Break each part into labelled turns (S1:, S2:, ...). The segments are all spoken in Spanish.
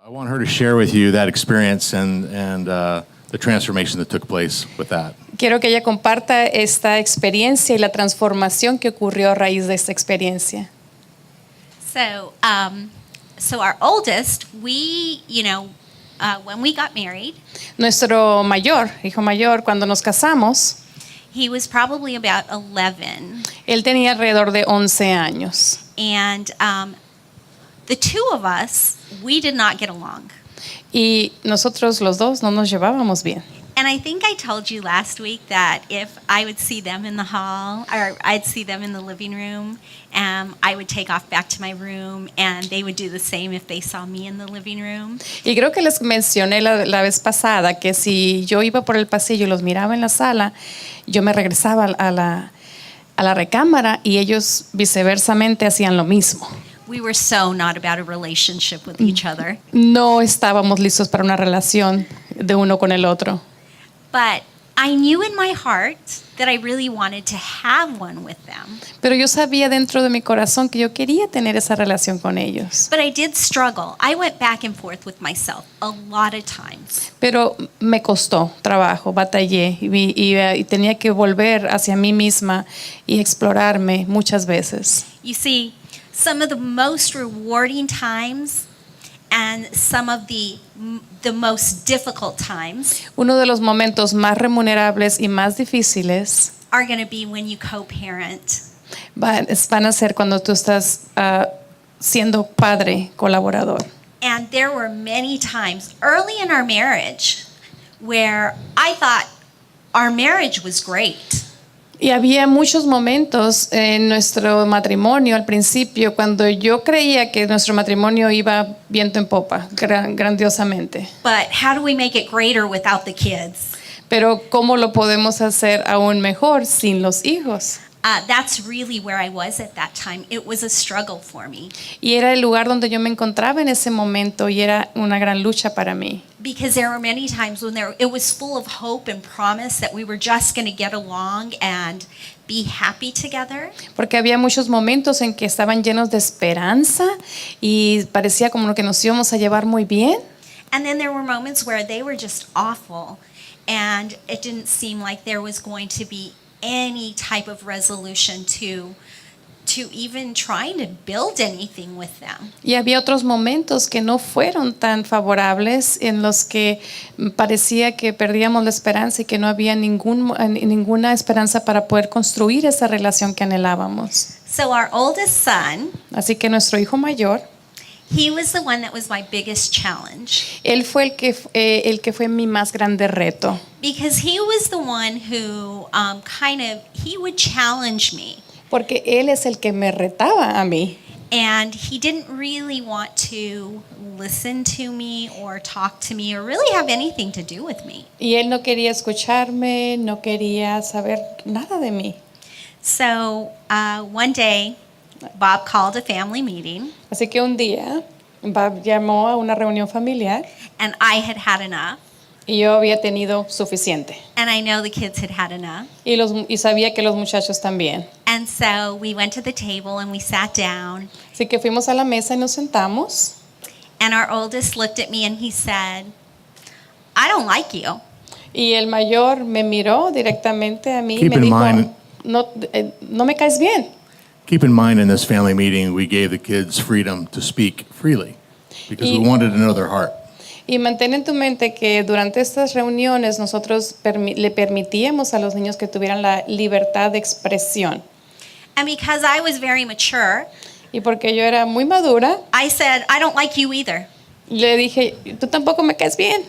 S1: I want her to share with you that experience and the transformation that took place with that.
S2: Quiero que ella comparta esta experiencia y la transformación que ocurrió a raíz de esta experiencia.
S3: So our oldest, when we got married,
S2: Nuestro hijo mayor, cuando nos casamos,
S3: he was probably about 11.
S2: él tenía alrededor de 11 años.
S3: And the two of us, we did not get along.
S2: Y nosotros los dos no nos llevábamos bien.
S3: And I think I told you last week that if I would see them in the hall, or I'd see them in the living room, I would take off back to my room, and they would do the same if they saw me in the living room.
S2: Y creo que les mencioné la vez pasada que si yo iba por el pasillo y los miraba en la sala, yo me regresaba a la recámara y ellos viceversamente hacían lo mismo.
S3: We were so not about a relationship with each other.
S2: No estábamos listos para una relación de uno con el otro.
S3: But I knew in my heart that I really wanted to have one with them.
S2: Pero yo sabía dentro de mi corazón que yo quería tener esa relación con ellos.
S3: But I did struggle. I went back and forth with myself a lot of times.
S2: Pero me costó trabajo, batallé y tenía que volver hacia mí misma y explorarme muchas veces.
S3: You see, some of the most rewarding times and some of the most difficult times
S2: Uno de los momentos más remunerables y más difíciles
S3: are going to be when you co-parent.
S2: van a ser cuando tú estás siendo padre colaborador.
S3: And there were many times early in our marriage where I thought our marriage was great.
S2: Y había muchos momentos en nuestro matrimonio al principio cuando yo creía que nuestro matrimonio iba viento en popa, grandiosamente.
S3: But how do we make it greater without the kids?
S2: Pero ¿cómo lo podemos hacer aún mejor sin los hijos?
S3: That's really where I was at that time. It was a struggle for me.
S2: Y era el lugar donde yo me encontraba en ese momento y era una gran lucha para mí.
S3: Because there were many times when it was full of hope and promise that we were just going to get along and be happy together.
S2: Porque había muchos momentos en que estaban llenos de esperanza y parecía como que nos íbamos a llevar muy bien.
S3: And then there were moments where they were just awful and it didn't seem like there was going to be any type of resolution to even trying to build anything with them.
S2: Y había otros momentos que no fueron tan favorables en los que parecía que perdíamos la esperanza y que no había ninguna esperanza para poder construir esa relación que anhelábamos.
S3: So our oldest son,
S2: Así que nuestro hijo mayor,
S3: he was the one that was my biggest challenge.
S2: él fue el que fue mi más grande reto.
S3: Because he was the one who he would challenge me.
S2: Porque él es el que me retaba a mí.
S3: And he didn't really want to listen to me or talk to me or really have anything to do with me.
S2: Y él no quería escucharme, no quería saber nada de mí.
S3: So one day, Bob called a family meeting.
S2: Así que un día, Bob llamó a una reunión familiar.
S3: And I had had enough.
S2: Y yo había tenido suficiente.
S3: And I know the kids had had enough.
S2: Y sabía que los muchachos también.
S3: And so we went to the table and we sat down.
S2: Así que fuimos a la mesa y nos sentamos.
S3: And our oldest looked at me and he said, I don't like you.
S2: Y el mayor me miró directamente a mí y
S1: Keep
S2: me
S1: in
S2: dijo,
S1: mind-
S2: no me caes bien.
S1: Keep in mind, in this family meeting, we gave the kids freedom to speak freely because we wanted to know their heart.
S2: Y mantén en tu mente que durante estas reuniones nosotros le permitíamos a los niños que tuvieran la libertad de expresión.
S3: And because I was very mature,
S2: Y porque yo era muy madura,
S3: I said, I don't like you either.
S2: le dije, tú tampoco me caes bien.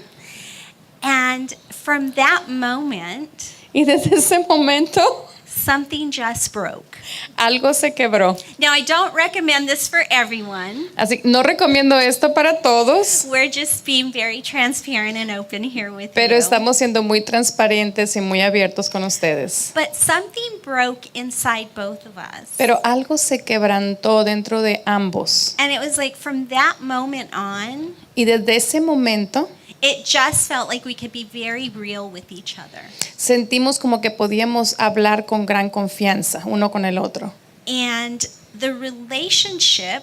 S3: And from that moment,
S2: Y desde ese momento,
S3: something just broke.
S2: algo se quebró.
S3: Now, I don't recommend this for everyone.
S2: Así que no recomiendo esto para todos,
S3: We're just being very transparent and open here with
S2: pero
S3: you.
S2: estamos siendo muy transparentes y muy abiertos con ustedes.
S3: But something broke inside both of us.
S2: Pero algo se quebrantó dentro de ambos.
S3: And it was like from that moment on,
S2: Y desde ese momento
S3: it just felt like we could be very real with each other.
S2: sentimos como que podíamos hablar con gran confianza uno con el otro.
S3: And the relationship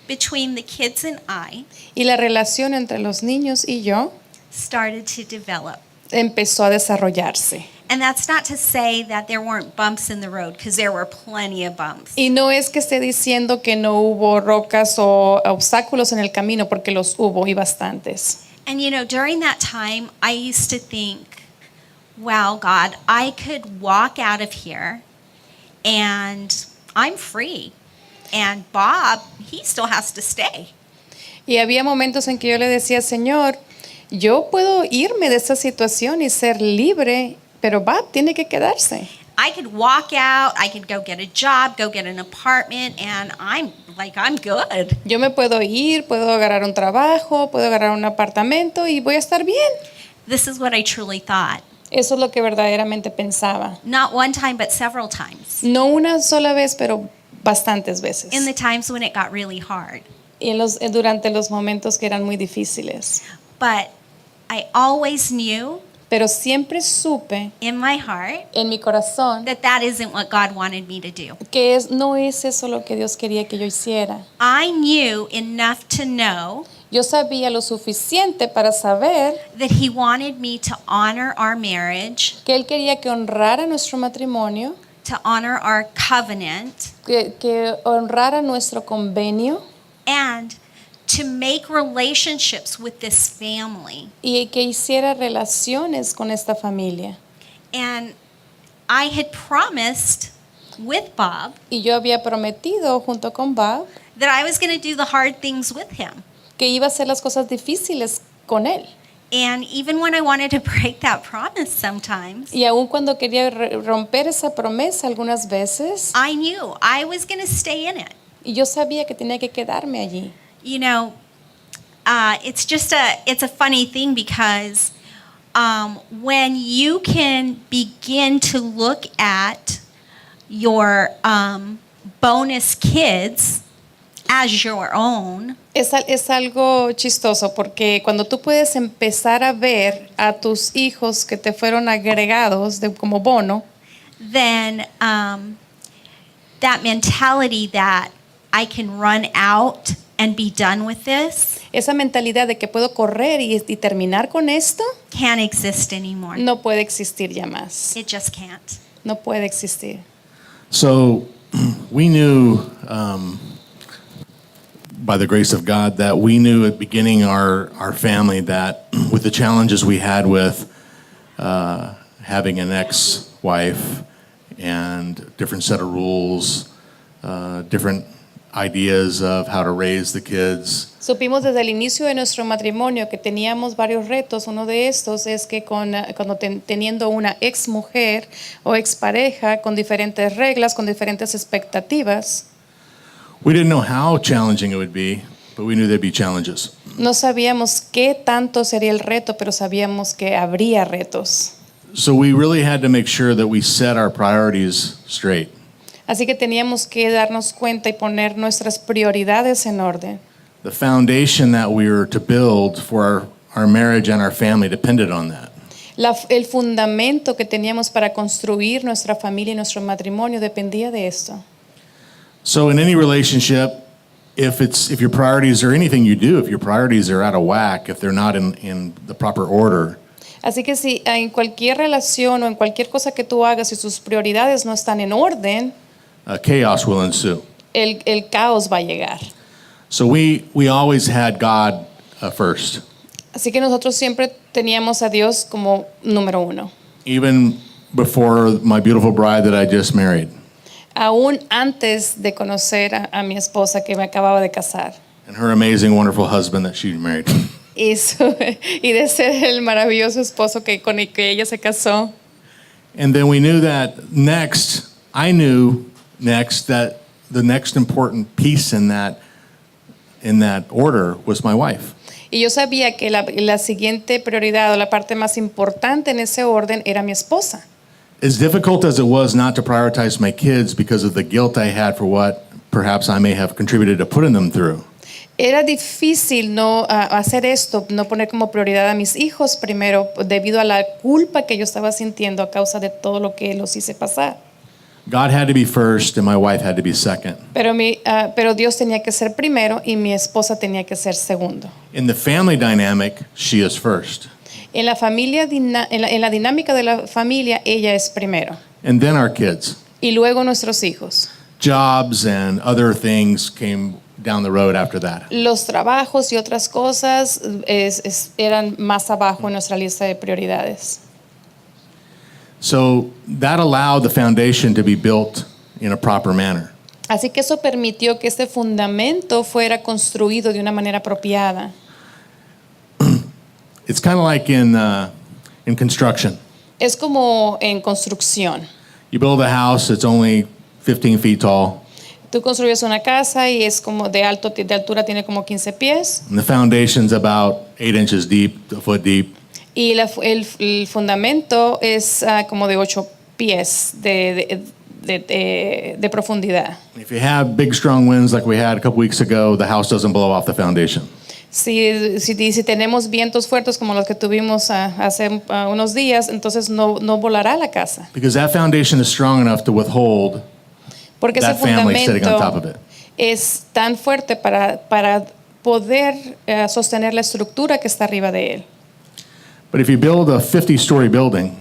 S3: between the kids and I
S2: Y la relación entre los niños y yo
S3: started to develop.
S2: empezó a desarrollarse.
S3: And that's not to say that there weren't bumps in the road, because there were plenty of bumps.
S2: Y no es que esté diciendo que no hubo rocas o obstáculos en el camino, porque los hubo y bastantes.
S3: And you know, during that time, I used to think, wow, God, I could walk out of here and I'm free. And Bob, he still has to stay.
S2: Y había momentos en que yo le decía, Señor, yo puedo irme de esta situación y ser libre, pero Bob tiene que quedarse.
S3: I could walk out, I could go get a job, go get an apartment, and I'm good.
S2: Yo me puedo ir, puedo agarrar un trabajo, puedo agarrar un apartamento y voy a estar bien.
S3: This is what I truly thought.
S2: Eso es lo que verdaderamente pensaba.
S3: Not one time, but several times.
S2: No una sola vez, pero bastantes veces.
S3: In the times when it got really hard.
S2: Y durante los momentos que eran muy difíciles.
S3: But I always knew
S2: Pero siempre supe
S3: in my heart
S2: en mi corazón
S3: that that isn't what God wanted me to do.
S2: que no es eso lo que Dios quería que yo hiciera.
S3: I knew enough to know
S2: Yo sabía lo suficiente para saber
S3: that He wanted me to honor our marriage,
S2: que Él quería que honrara nuestro matrimonio,
S3: to honor our covenant,
S2: que honrara nuestro convenio
S3: and to make relationships with this family.
S2: y que hiciera relaciones con esta familia.
S3: And I had promised with Bob
S2: Y yo había prometido junto con Bob
S3: that I was going to do the hard things with him.
S2: que iba a hacer las cosas difíciles con él.
S3: And even when I wanted to break that promise sometimes,
S2: Y aun cuando quería romper esa promesa algunas veces,
S3: I knew I was going to stay in it.
S2: y yo sabía que tenía que quedarme allí.
S3: You know, it's a funny thing because when you can begin to look at your bonus kids as your own,
S2: Es algo chistoso porque cuando tú puedes empezar a ver a tus hijos que te fueron agregados como bono,
S3: then that mentality that I can run out and be done with this
S2: esa mentalidad de que puedo correr y terminar con esto,
S3: can't exist anymore.
S2: no puede existir ya más.
S3: It just can't.
S2: No puede existir.
S1: So we knew, by the grace of God, that we knew at beginning our family that with the challenges we had with having an ex-wife and different set of rules, different ideas of how to raise the kids.
S2: Supimos desde el inicio de nuestro matrimonio que teníamos varios retos. Uno de estos es que teniendo una ex mujer o ex pareja con diferentes reglas, con diferentes expectativas,
S1: We didn't know how challenging it would be, but we knew there'd be challenges.
S2: no sabíamos qué tanto sería el reto, pero sabíamos que habría retos.
S1: So we really had to make sure that we set our priorities straight.
S2: Así que teníamos que darnos cuenta y poner nuestras prioridades en orden.
S1: The foundation that we were to build for our marriage and our family depended on that.
S2: El fundamento que teníamos para construir nuestra familia y nuestro matrimonio dependía de esto.
S1: So in any relationship, if your priorities or anything you do, if your priorities are out of whack, if they're not in the proper order,
S2: Así que si en cualquier relación o en cualquier cosa que tú hagas, si sus prioridades no están en orden,
S1: chaos will ensue.
S2: el caos va a llegar.
S1: So we always had God first,
S2: Así que nosotros siempre teníamos a Dios como número uno.
S1: even before my beautiful bride that I just married.
S2: Aún antes de conocer a mi esposa que me acababa de casar.
S1: And her amazing, wonderful husband that she married.
S2: Y de ser el maravilloso esposo con el que ella se casó.
S1: And then we knew that I knew next that the next important piece in that order was my wife.
S2: Y yo sabía que la siguiente prioridad o la parte más importante en ese orden era mi esposa.
S1: As difficult as it was not to prioritize my kids because of the guilt I had for what perhaps I may have contributed to putting them through.
S2: Era difícil no hacer esto, no poner como prioridad a mis hijos primero debido a la culpa que yo estaba sintiendo a causa de todo lo que los hice pasar.
S1: God had to be first and my wife had to be second.
S2: Pero Dios tenía que ser primero y mi esposa tenía que ser segundo.
S1: In the family dynamic, she is first.
S2: En la dinámica de la familia, ella es primero.
S1: And then our kids.
S2: Y luego nuestros hijos.
S1: Jobs and other things came down the road after that.
S2: Los trabajos y otras cosas eran más abajo en nuestra lista de prioridades.
S1: So that allowed the foundation to be built in a proper manner.
S2: Así que eso permitió que este fundamento fuera construido de una manera apropiada.
S1: It's kind of like in construction.
S2: Es como en construcción.
S1: You build a house, it's only 15 feet tall.
S2: Tú construyes una casa y es como de altura tiene como 15 pies.
S1: And the foundation's about 8 inches deep, a foot deep.
S2: Y el fundamento es como de 8 pies de profundidad.
S1: If you have big strong winds like we had a couple weeks ago, the house doesn't blow off the foundation.
S2: Si tenemos vientos fuertes como los que tuvimos hace unos días, entonces no volará la casa.
S1: Because that foundation is strong enough to withhold
S2: Porque ese
S1: that family sitting on top of
S2: fundamento
S1: it.
S2: es tan fuerte para poder sostener la estructura que está arriba de él.
S1: But if you build a 50-story building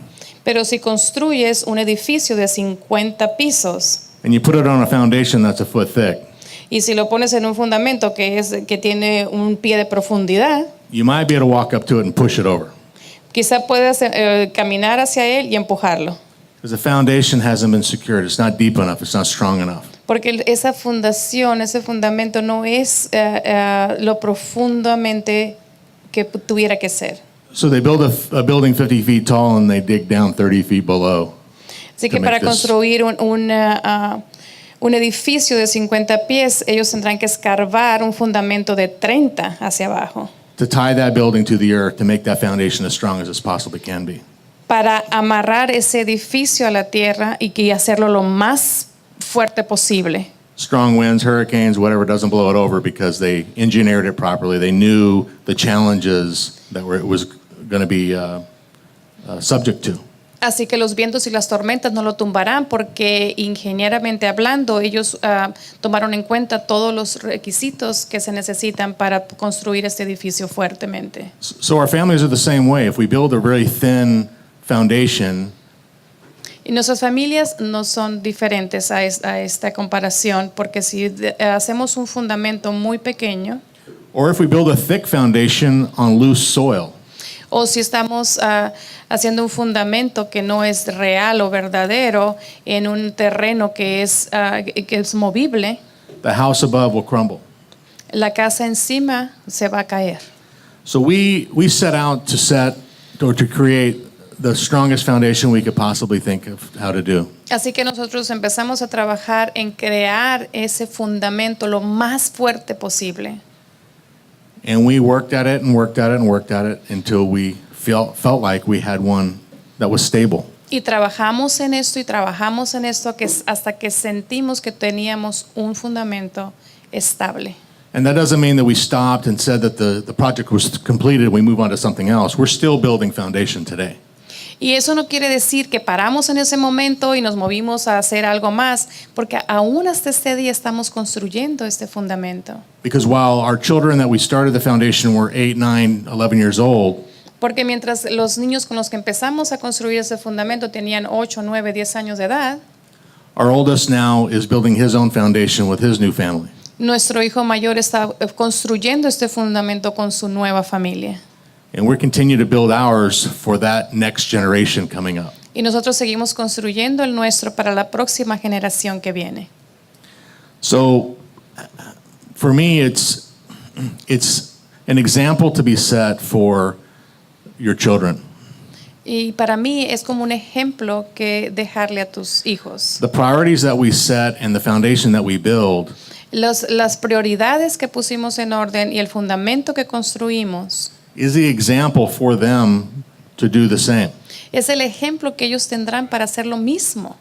S2: Pero si construyes un edificio de 50 pisos
S1: and you put it on a foundation that's a foot thick,
S2: y si lo pones en un fundamento que tiene un pie de profundidad,
S1: you might be able to walk up to it and push it over.
S2: quizá puedas caminar hacia él y empujarlo.
S1: Because the foundation hasn't been secured. It's not deep enough. It's not strong enough.
S2: Porque esa fundación, ese fundamento no es lo profundamente que tuviera que ser.
S1: So they build a building 50 feet tall and they dig down 30 feet below.
S2: Así que
S1: To
S2: para
S1: make this-
S2: construir un edificio de 50 pies, ellos tendrán que escarbar un fundamento de 30 hacia abajo
S1: To tie that building to the earth to make that foundation as strong as it possibly can be.
S2: para amarrar ese edificio a la tierra y hacerlo lo más fuerte posible.
S1: Strong winds, hurricanes, whatever, doesn't blow it over because they engineered it properly. They knew the challenges that it was going to be subject to.
S2: Así que los vientos y las tormentas no lo tumbarán porque ingenieramente hablando ellos tomaron en cuenta todos los requisitos que se necesitan para construir este edificio fuertemente.
S1: So our families are the same way. If we build a very thin foundation,
S2: Y nuestras familias no son diferentes a esta comparación porque si hacemos un fundamento muy pequeño
S1: or if we build a thick foundation on loose soil,
S2: o si estamos haciendo un fundamento que no es real o verdadero en un terreno que es movible,
S1: the house above will crumble.
S2: la casa encima se va a caer.
S1: So we set out to create the strongest foundation we could possibly think of how to do.
S2: Así que nosotros empezamos a trabajar en crear ese fundamento lo más fuerte posible.
S1: And we worked at it and worked at it and worked at it until we felt like we had one that was stable.
S2: Y trabajamos en esto hasta que sentimos que teníamos un fundamento estable.
S1: And that doesn't mean that we stopped and said that the project was completed and we move on to something else. We're still building foundation today.
S2: Y eso no quiere decir que paramos en ese momento y nos movimos a hacer algo más, porque aún hasta este día estamos construyendo este fundamento.
S1: Because while our children that we started the foundation were 8, 9, 11 years old,
S2: Porque mientras los niños con los que empezamos a construir ese fundamento tenían 8, 9, 10 años de edad,
S1: our oldest now is building his own foundation with his new family.
S2: nuestro hijo mayor está construyendo este fundamento con su nueva familia.
S1: And we're continuing to build ours for that next generation coming up.
S2: Y nosotros seguimos construyendo el nuestro para la próxima generación que viene.
S1: So for me, it's an example to be set for your children.
S2: Y para mí es como un ejemplo que dejarle a tus hijos.
S1: The priorities that we set and the foundation that we build
S2: Las prioridades que pusimos en orden y el fundamento que construimos
S1: is the example for them to do the same.
S2: es el ejemplo que ellos tendrán para hacer lo mismo.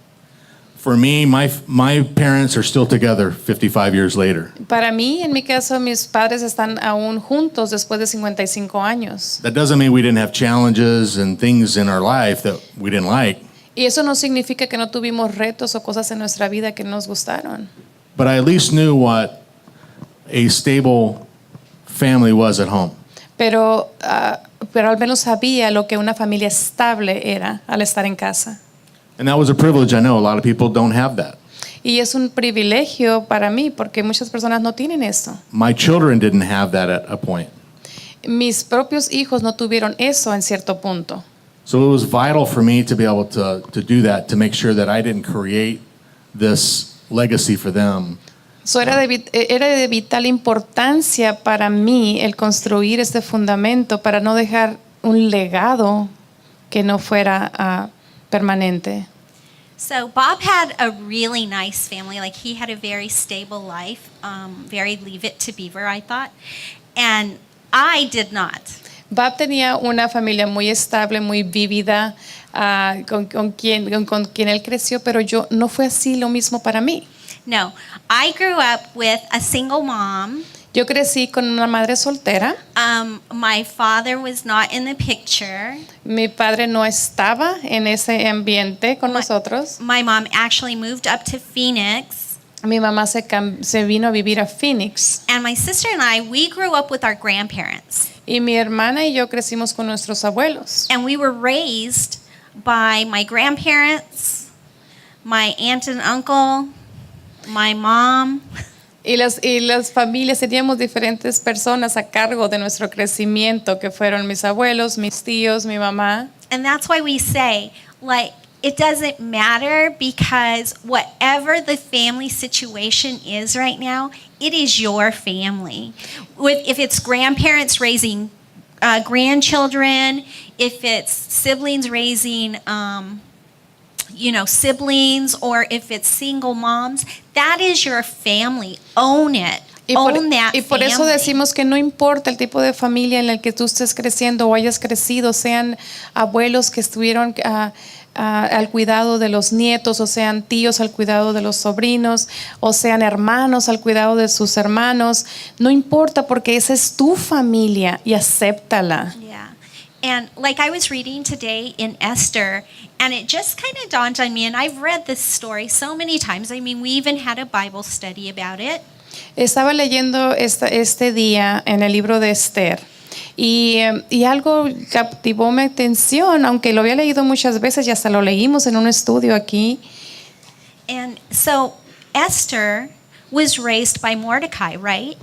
S1: For me, my parents are still together 55 years later.
S2: Para mí, en mi caso, mis padres están aún juntos después de 55 años.
S1: That doesn't mean we didn't have challenges and things in our life that we didn't like.
S2: Y eso no significa que no tuvimos retos o cosas en nuestra vida que nos gustaron.
S1: But I at least knew what a stable family was at home.
S2: Pero al menos sabía lo que una familia estable era al estar en casa.
S1: And that was a privilege. I know a lot of people don't have that.
S2: Y es un privilegio para mí porque muchas personas no tienen eso.
S1: My children didn't have that at a point.
S2: Mis propios hijos no tuvieron eso en cierto punto.
S1: So it was vital for me to be able to do that, to make sure that I didn't create this legacy for them.
S2: So era de vital importancia para mí el construir este fundamento para no dejar un legado que no fuera permanente.
S3: So Bob had a really nice family. Like he had a very stable life, very leave it to Beaver, I thought. And I did not.
S2: Bob tenía una familia muy estable, muy vívida, con quien él creció, pero yo no fue así lo mismo para mí.
S3: No, I grew up with a single mom.
S2: Yo crecí con una madre soltera.
S3: My father was not in the picture.
S2: Mi padre no estaba en ese ambiente con nosotros.
S3: My mom actually moved up to Phoenix.
S2: Mi mamá se vino a vivir a Phoenix.
S3: And my sister and I, we grew up with our grandparents.
S2: Y mi hermana y yo crecimos con nuestros abuelos.
S3: And we were raised by my grandparents, my aunt and uncle, my mom.
S2: Y las familias, teníamos diferentes personas a cargo de nuestro crecimiento, que fueron mis abuelos, mis tíos, mi mamá.
S3: And that's why we say, like, it doesn't matter because whatever the family situation is right now, it is your family. If it's grandparents raising grandchildren, if it's siblings raising siblings, or if it's single moms, that is your family. Own it. Own that
S2: y por
S3: family.
S2: eso decimos que no importa el tipo de familia en el que tú estés creciendo o hayas crecido, sean abuelos que estuvieron al cuidado de los nietos, o sean tíos al cuidado de los sobrinos, o sean hermanos al cuidado de sus hermanos, no importa porque esa es tu familia y acéptala.
S3: Yeah. And like I was reading today in Esther, and it just kind of dawned on me, and I've read this story so many times. I mean, we even had a Bible study about it.
S2: Estaba leyendo este día en el libro de Esther y algo captivó mi atención, aunque lo había leído muchas veces y hasta lo leímos en un estudio aquí.
S3: And so Esther was raised by Mordecai, right?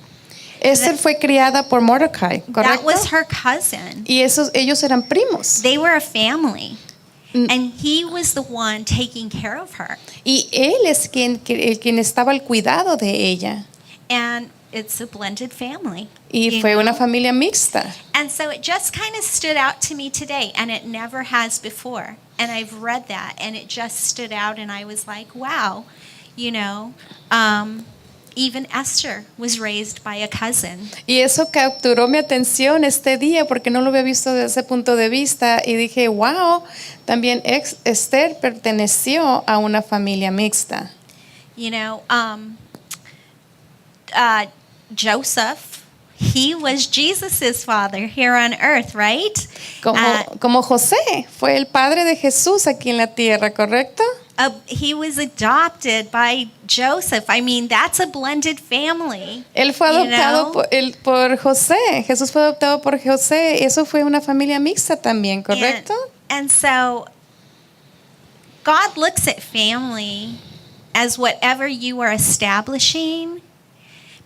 S2: Esther fue criada por Mordecai,
S3: That
S2: ¿correcto?
S3: was her cousin.
S2: Y ellos eran primos.
S3: They were a family. And he was the one taking care of her.
S2: Y él es quien estaba al cuidado de ella.
S3: And it's a blended family.
S2: Y fue una familia mixta.
S3: And so it just kind of stood out to me today, and it never has before. And I've read that, and it just stood out, and I was like, wow, even Esther was raised by a cousin.
S2: Y eso capturó mi atención este día porque no lo había visto desde ese punto de vista y dije, wow, también Esther perteneció a una familia mixta.
S3: Joseph, he was Jesus's father here on earth, right?
S2: Como José fue el padre de Jesús aquí en la tierra, ¿correcto?
S3: He was adopted by Joseph. I mean, that's a blended family.
S2: Él fue adoptado por José. Jesús fue adoptado por José. Eso fue una familia mixta también, ¿correcto?
S3: And so God looks at family as whatever you are establishing,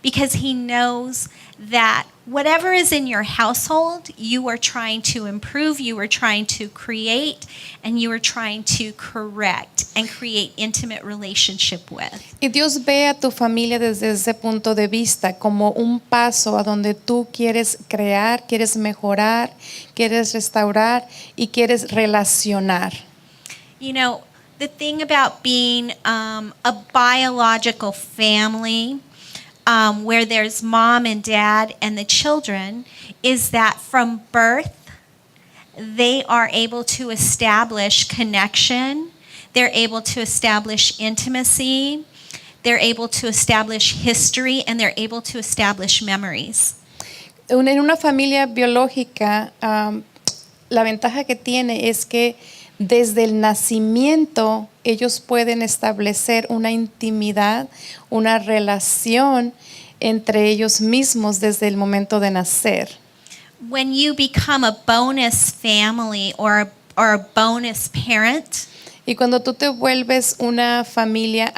S3: because he knows that whatever is in your household, you are trying to improve, you are trying to create, and you are trying to correct and create intimate relationship with.
S2: Y Dios ve a tu familia desde ese punto de vista como un paso a donde tú quieres crear, quieres mejorar, quieres restaurar y quieres relacionar.
S3: The thing about being a biological family, where there's mom and dad and the children, is that from birth, they are able to establish connection, they're able to establish intimacy, they're able to establish history, and they're able to establish memories.
S2: En una familia biológica, la ventaja que tiene es que desde el nacimiento ellos pueden establecer una intimidad, una relación entre ellos mismos desde el momento de nacer.
S3: When you become a bonus family or a bonus parent,
S2: Y cuando tú te vuelves una familia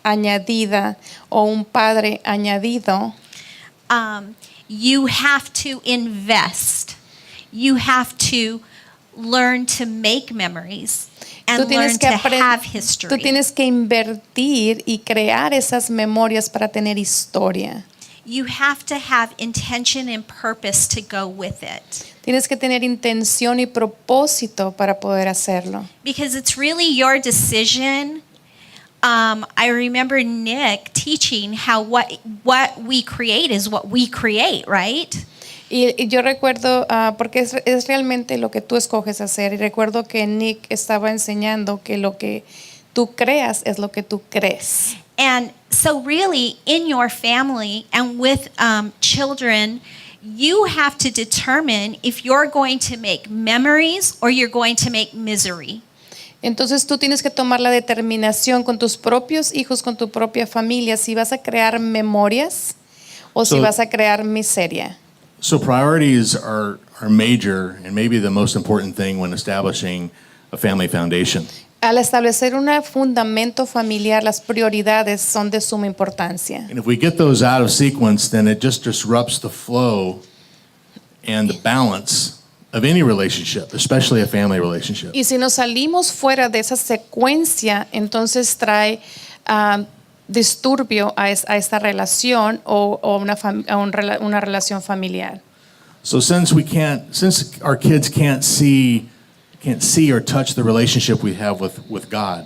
S2: añadida o un padre añadido,
S3: you have to invest. You have to learn to make memories and learn to have
S2: tú
S3: history.
S2: tienes que invertir y crear esas memorias para tener historia.
S3: You have to have intention and purpose to go with it.
S2: Tienes que tener intención y propósito para poder hacerlo.
S3: Because it's really your decision. I remember Nick teaching how what we create is what we create, right?
S2: Y yo recuerdo, porque es realmente lo que tú escoges hacer. Y recuerdo que Nick estaba enseñando que lo que tú creas es lo que tú crees.
S3: And so really in your family and with children, you have to determine if you're going to make memories or you're going to make misery.
S2: Entonces tú tienes que tomar la determinación con tus propios hijos, con tu propia familia, si vas a crear memorias o si vas a crear miseria.
S1: So priorities are major and maybe the most important thing when establishing a family foundation.
S2: Al establecer un fundamento familiar, las prioridades son de suma importancia.
S1: And if we get those out of sequence, then it just disrupts the flow and the balance of any relationship, especially a family relationship.
S2: Y si nos salimos fuera de esa secuencia, entonces trae disturbio a esta relación o una relación familiar.
S1: So since our kids can't see or touch the relationship we have with God,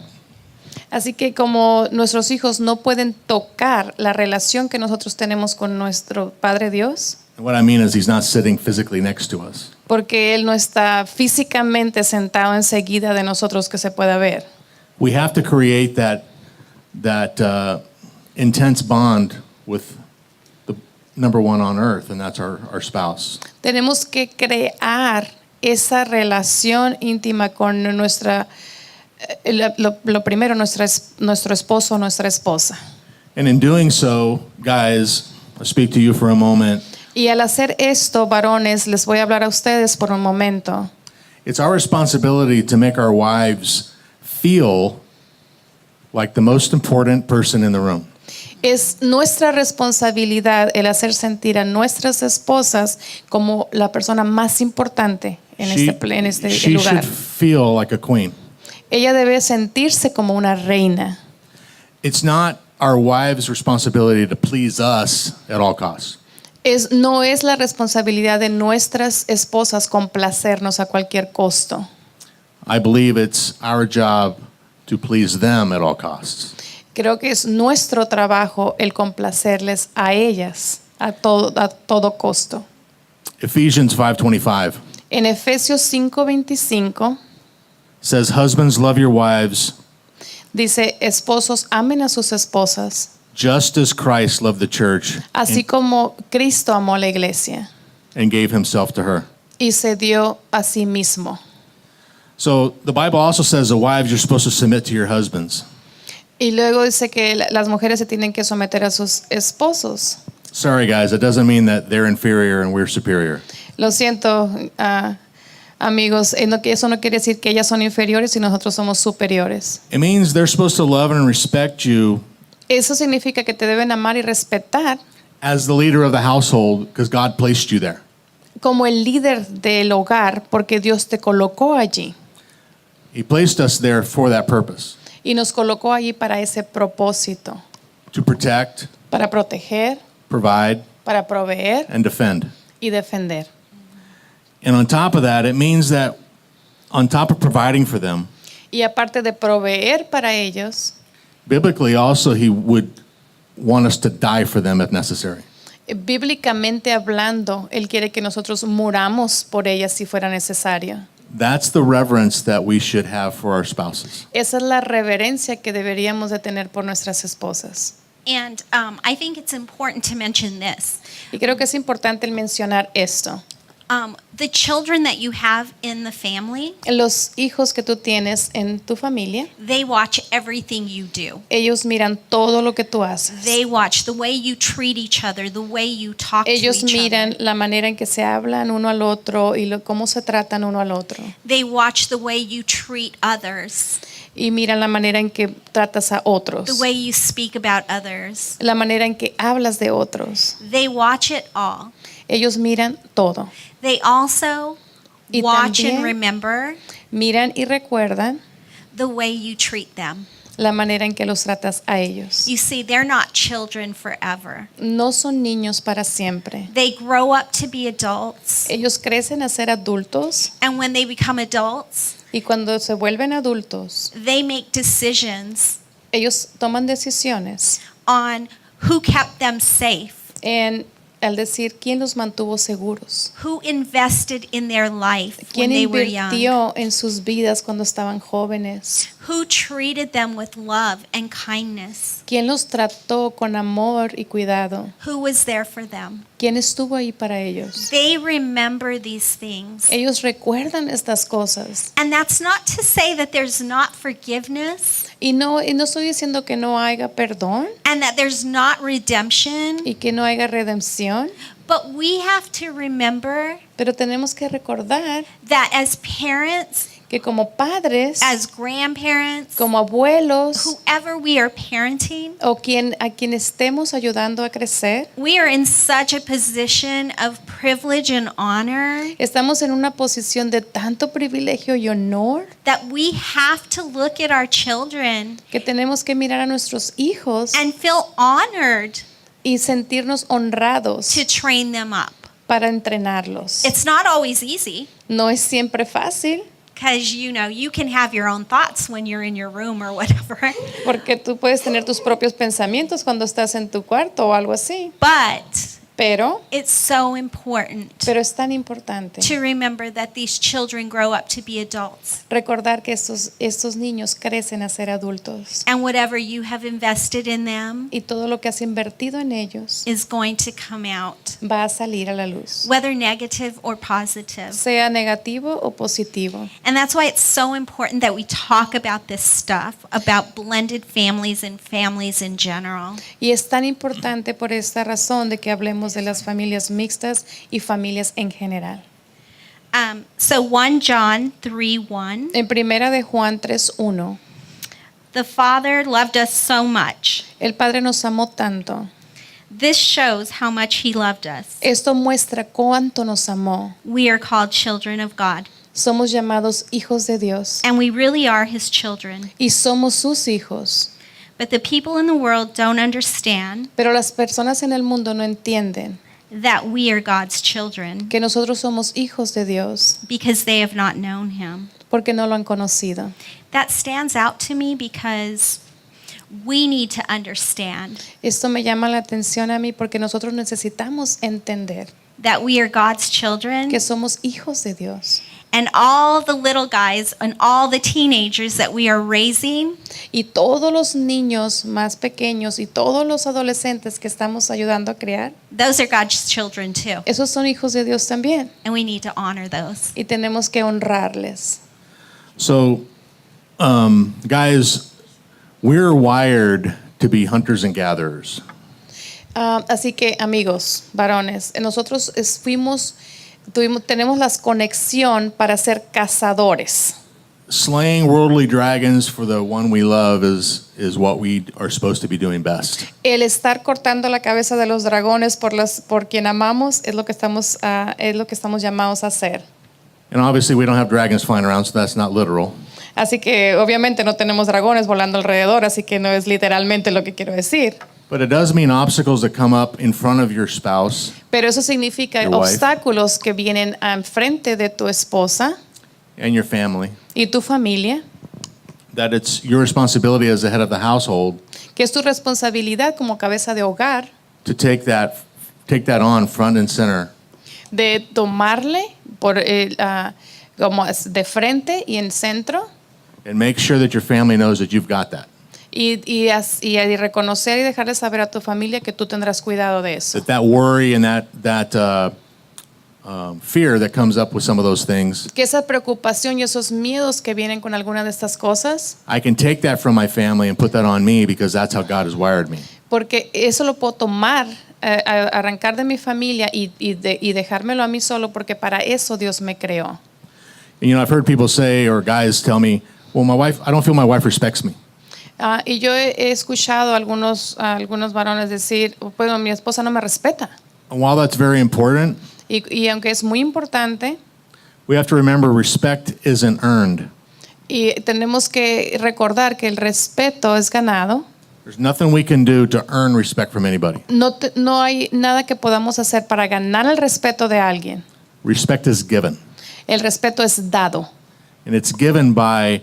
S2: Así que como nuestros hijos no pueden tocar la relación que nosotros tenemos con nuestro Padre Dios,
S1: and what I mean is he's not sitting physically next to us.
S2: porque Él no está físicamente sentado enseguida de nosotros que se pueda ver.
S1: We have to create that intense bond with the number one on earth, and that's our spouse.
S2: Tenemos que crear esa relación íntima con lo primero, nuestro esposo, nuestra esposa.
S1: And in doing so, guys, I'll speak to you for a moment.
S2: Y al hacer esto, varones, les voy a hablar a ustedes por un momento.
S1: It's our responsibility to make our wives feel like the most important person in the room.
S2: Es nuestra responsabilidad el hacer sentir a nuestras esposas como la persona más importante en este
S1: She
S2: lugar.
S1: should feel like a queen.
S2: Ella debe sentirse como una reina.
S1: It's not our wives' responsibility to please us at all costs.
S2: No es la responsabilidad de nuestras esposas complacernos a cualquier costo.
S1: I believe it's our job to please them at all costs.
S2: Creo que es nuestro trabajo el complacerles a ellas a todo costo.
S1: Ephesians 5:25
S2: En Efesios 5:25
S1: says, "Husbands, love your wives,
S2: dice, esposos, amen a sus esposas,
S1: just as Christ loved the church
S2: así como Cristo amó a la iglesia
S1: and gave himself to her."
S2: y se dio a sí mismo.
S1: So the Bible also says that wives, you're supposed to submit to your husbands.
S2: Y luego dice que las mujeres se tienen que someter a sus esposos.
S1: Sorry, guys, that doesn't mean that they're inferior and we're superior.
S2: Lo siento, amigos, eso no quiere decir que ellas son inferiores y nosotros somos superiores.
S1: It means they're supposed to love and respect you
S2: Eso significa que te deben amar y respetar
S1: as the leader of the household because God placed you there.
S2: como el líder del hogar porque Dios te colocó allí.
S1: He placed us there for that purpose,
S2: Y nos colocó allí para ese propósito,
S1: to protect,
S2: para proteger,
S1: provide,
S2: para proveer
S1: and defend.
S2: y defender.
S1: And on top of that, it means that on top of providing for them,
S2: Y aparte de proveer para ellos,
S1: biblically also he would want us to die for them if necessary.
S2: bíblicamente hablando, Él quiere que nosotros muramos por ellas si fuera necesario.
S1: That's the reverence that we should have for our spouses.
S2: Esa es la reverencia que deberíamos de tener por nuestras esposas.
S3: And I think it's important to mention this.
S2: Y creo que es importante el mencionar esto.
S3: The children that you have in the family,
S2: Los hijos que tú tienes en tu familia,
S3: they watch everything you do.
S2: ellos miran todo lo que tú haces.
S3: They watch the way you treat each other, the way you talk to
S2: Ellos
S3: each
S2: miran
S3: other.
S2: la manera en que se hablan uno al otro y cómo se tratan uno al otro.
S3: They watch the way you treat others,
S2: Y miran la manera en que tratas a otros.
S3: the way you speak about others.
S2: La manera en que hablas de otros.
S3: They watch it all.
S2: Ellos miran todo.
S3: They also
S2: Y
S3: watch and
S2: también
S3: remember
S2: miran y recuerdan
S3: the way you treat them.
S2: la manera en que los tratas a ellos.
S3: You see, they're not children forever.
S2: No son niños para siempre.
S3: They grow up to be adults,
S2: Ellos crecen a ser adultos
S3: and when they become adults,
S2: y cuando se vuelven adultos,
S3: they make decisions
S2: ellos toman decisiones
S3: on who kept them safe,
S2: al decir quién los mantuvo seguros,
S3: who invested in their life when
S2: quién
S3: they were young,
S2: invirtió en sus vidas cuando estaban jóvenes,
S3: who treated them with love and kindness,
S2: quién los trató con amor y cuidado,
S3: who was there for them.
S2: quién estuvo ahí para ellos.
S3: They remember these things.
S2: Ellos recuerdan estas cosas.
S3: And that's not to say that there's not forgiveness
S2: Y no estoy diciendo que no haya perdón
S3: and that there's not redemption,
S2: y que no haya redención,
S3: but we have to remember
S2: pero tenemos que recordar
S3: that as parents,
S2: que como padres,
S3: as grandparents,
S2: como abuelos
S3: whoever we are parenting,
S2: o a quien estemos ayudando a crecer,
S3: we are in such a position of privilege and honor
S2: estamos en una posición de tanto privilegio y honor
S3: that we have to look at our children
S2: que tenemos que mirar a nuestros hijos
S3: and feel honored
S2: y sentirnos honrados
S3: to train them up.
S2: para entrenarlos.
S3: It's not always easy
S2: No es siempre fácil,
S3: because you can have your own thoughts when you're in your room or whatever.
S2: porque tú puedes tener tus propios pensamientos cuando estás en tu cuarto o algo así,
S3: But
S2: pero
S3: it's so important
S2: es tan importante
S3: to remember that these children grow up to be adults.
S2: recordar que estos niños crecen a ser adultos
S3: And whatever you have invested in them
S2: y todo lo que has invertido en ellos
S3: is going to come out,
S2: va a salir a la luz,
S3: whether negative or positive.
S2: sea negativo o positivo.
S3: And that's why it's so important that we talk about this stuff, about blended families and families in general.
S2: Y es tan importante por esta razón de que hablemos de las familias mixtas y familias en general.
S3: So 1 John 3:1,
S2: En primera de Juan 3:1,
S3: the Father loved us so much.
S2: el Padre nos amó tanto.
S3: This shows how much He loved us.
S2: Esto muestra cuánto nos amó.
S3: We are called children of God,
S2: Somos llamados hijos de Dios
S3: and we really are His children.
S2: y somos sus hijos.
S3: But the people in the world don't understand
S2: Pero las personas en el mundo no entienden
S3: that we are God's children
S2: que nosotros somos hijos de Dios
S3: because they have not known Him.
S2: porque no lo han conocido.
S3: That stands out to me because we need to understand
S2: Esto me llama la atención a mí porque nosotros necesitamos entender
S3: that we are God's children,
S2: que somos hijos de Dios.
S3: and all the little guys and all the teenagers that we are raising,
S2: Y todos los niños más pequeños y todos los adolescentes que estamos ayudando a criar,
S3: those are God's children too.
S2: esos son hijos de Dios también.
S3: And we need to honor those.
S2: Y tenemos que honrarles.
S1: So, guys, we're wired to be hunters and gatherers.
S2: Así que amigos, varones, nosotros tenemos la conexión para ser cazadores.
S1: Slaying worldly dragons for the one we love is what we are supposed to be doing best.
S2: El estar cortando la cabeza de los dragones por quien amamos es lo que estamos llamados a hacer.
S1: And obviously we don't have dragons flying around, so that's not literal.
S2: Así que obviamente no tenemos dragones volando alrededor, así que no es literalmente lo que quiero decir.
S1: But it does mean obstacles that come up in front of your spouse
S2: Pero eso significa
S1: Your wife.
S2: obstáculos que vienen enfrente de tu esposa
S1: and your family,
S2: y tu familia,
S1: that it's your responsibility as the head of the household
S2: que es tu responsabilidad como cabeza de hogar
S1: to take that on front and center
S2: de tomarle como de frente y en centro
S1: and make sure that your family knows that you've got that.
S2: y reconocer y dejarle saber a tu familia que tú tendrás cuidado de eso.
S1: That worry and that fear that comes up with some of those things,
S2: que esa preocupación y esos miedos que vienen con alguna de estas cosas,
S1: I can take that from my family and put that on me because that's how God has wired me.
S2: porque eso lo puedo tomar, arrancar de mi familia y dejármelo a mí solo, porque para eso Dios me creó.
S1: And, I've heard people say, or guys tell me, well, I don't feel my wife respects me.
S2: Y yo he escuchado a algunos varones decir, bueno, mi esposa no me respeta.
S1: And while that's very important,
S2: Y aunque es muy importante,
S1: we have to remember respect isn't earned.
S2: y tenemos que recordar que el respeto es ganado.
S1: There's nothing we can do to earn respect from anybody.
S2: No hay nada que podamos hacer para ganar el respeto de alguien.
S1: Respect is given.
S2: El respeto es dado.
S1: And it's given by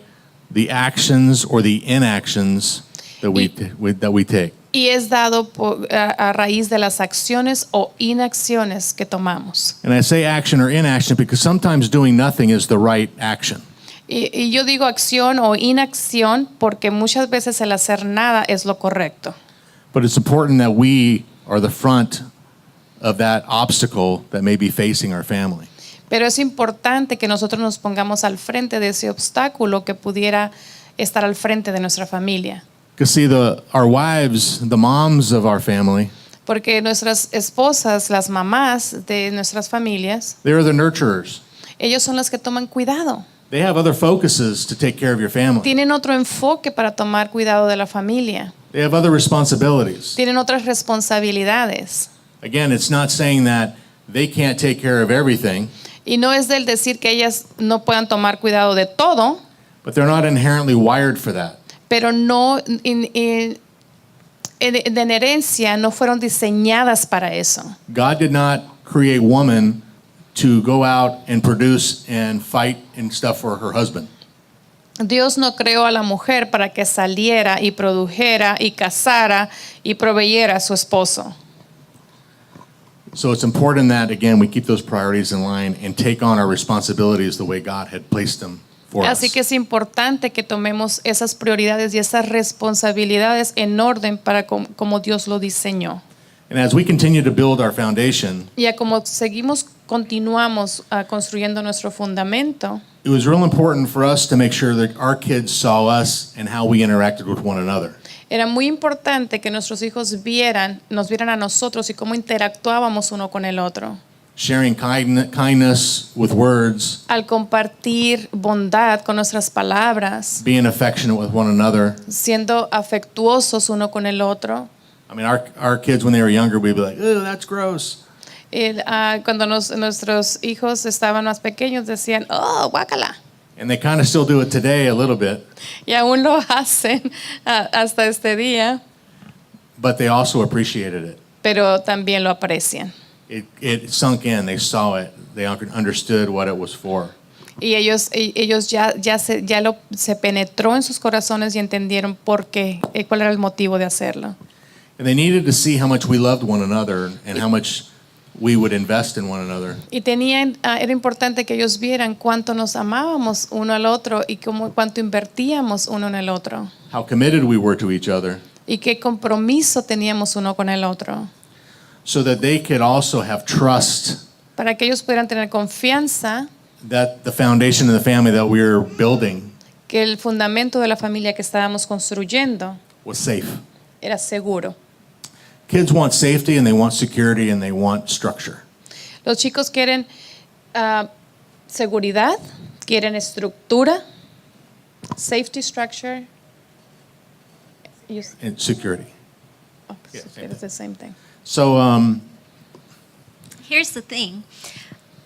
S1: the actions or the inactions that we take.
S2: Y es dado a raíz de las acciones o inacciones que tomamos.
S1: And I say action or inaction because sometimes doing nothing is the right action.
S2: Y yo digo acción o inacción porque muchas veces el hacer nada es lo correcto.
S1: But it's important that we are the front of that obstacle that may be facing our family.
S2: Pero es importante que nosotros nos pongamos al frente de ese obstáculo que pudiera estar al frente de nuestra familia.
S1: Because see, our wives, the moms of our family,
S2: Porque nuestras esposas, las mamás de nuestras familias,
S1: they're the nurturers.
S2: ellos son las que toman cuidado.
S1: They have other focuses to take care of your family.
S2: Tienen otro enfoque para tomar cuidado de la familia.
S1: They have other responsibilities.
S2: Tienen otras responsabilidades.
S1: Again, it's not saying that they can't take care of everything,
S2: Y no es del decir que ellas no puedan tomar cuidado de todo,
S1: but they're not inherently wired for that.
S2: pero no de herencia no fueron diseñadas para eso.
S1: God did not create woman to go out and produce and fight and stuff for her husband.
S2: Dios no creó a la mujer para que saliera y produjera y casara y proveyera a su esposo.
S1: So it's important that, again, we keep those priorities in line and take on our responsibilities the way God had placed them for
S2: Así
S1: us.
S2: que es importante que tomemos esas prioridades y esas responsabilidades en orden para como Dios lo diseñó.
S1: And as we continue to build our foundation,
S2: Y como continuamos construyendo nuestro fundamento,
S1: it was real important for us to make sure that our kids saw us and how we interacted with one another.
S2: era muy importante que nuestros hijos nos vieran a nosotros y cómo interactuábamos uno con el otro.
S1: Sharing kindness with words,
S2: Al compartir bondad con nuestras palabras,
S1: being affectionate with one another.
S2: siendo afectuosos uno con el otro.
S1: I mean, our kids, when they were younger, we'd be like, "Oh, that's gross."
S2: Cuando nuestros hijos estaban más pequeños decían, oh, guácala.
S1: And they kind of still do it today a little bit,
S2: Y aún lo hacen hasta este día,
S1: but they also appreciated it.
S2: pero también lo aprecian.
S1: It sunk in. They saw it. They understood what it was for.
S2: Y ellos se penetró en sus corazones y entendieron por qué, cuál era el motivo de hacerlo.
S1: And they needed to see how much we loved one another and how much we would invest in one another.
S2: Y era importante que ellos vieran cuánto nos amábamos uno al otro y cuánto invertíamos uno en el otro.
S1: How committed we were to each other,
S2: Y qué compromiso teníamos uno con el otro.
S1: so that they could also have trust
S2: Para que ellos pudieran tener confianza
S1: that the foundation of the family that we were building
S2: que el fundamento de la familia que estábamos construyendo
S1: was safe.
S2: era seguro.
S1: Kids want safety and they want security and they want structure.
S2: Los chicos quieren seguridad, quieren estructura, safety structure.
S1: And security.
S2: It's the same thing.
S1: So,
S3: Here's the thing.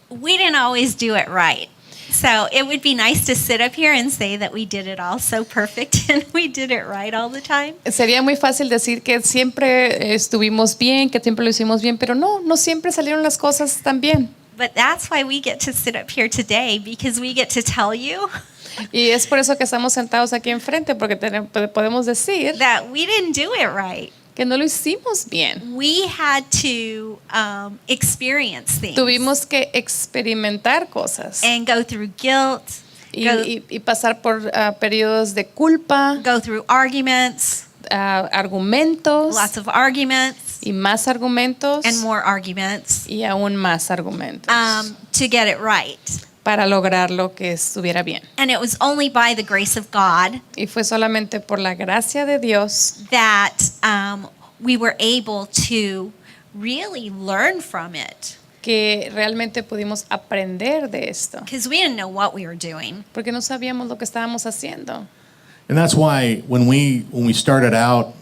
S3: We didn't always do it right. So it would be nice to sit up here and say that we did it all so perfect and we did it right all the time.
S2: Sería muy fácil decir que siempre estuvimos bien, que siempre lo hicimos bien, pero no siempre salieron las cosas tan bien.
S3: But that's why we get to sit up here today, because we get to tell you
S2: Y es por eso que estamos sentados aquí enfrente, porque podemos decir
S3: that we didn't do it right.
S2: que no lo hicimos bien.
S3: We had to experience things
S2: Tuvimos que experimentar cosas
S3: and go through guilt,
S2: y pasar por periodos de culpa,
S3: go through arguments,
S2: argumentos
S3: lots of arguments,
S2: y más argumentos
S3: and more arguments
S2: y aún más argumentos
S3: to get it right.
S2: para lograr lo que estuviera bien.
S3: And it was only by the grace of God
S2: Y fue solamente por la gracia de Dios
S3: that we were able to really learn from it,
S2: que realmente pudimos aprender de esto,
S3: because we didn't know what we were doing.
S2: porque no sabíamos lo que estábamos haciendo.
S1: And that's why when we started out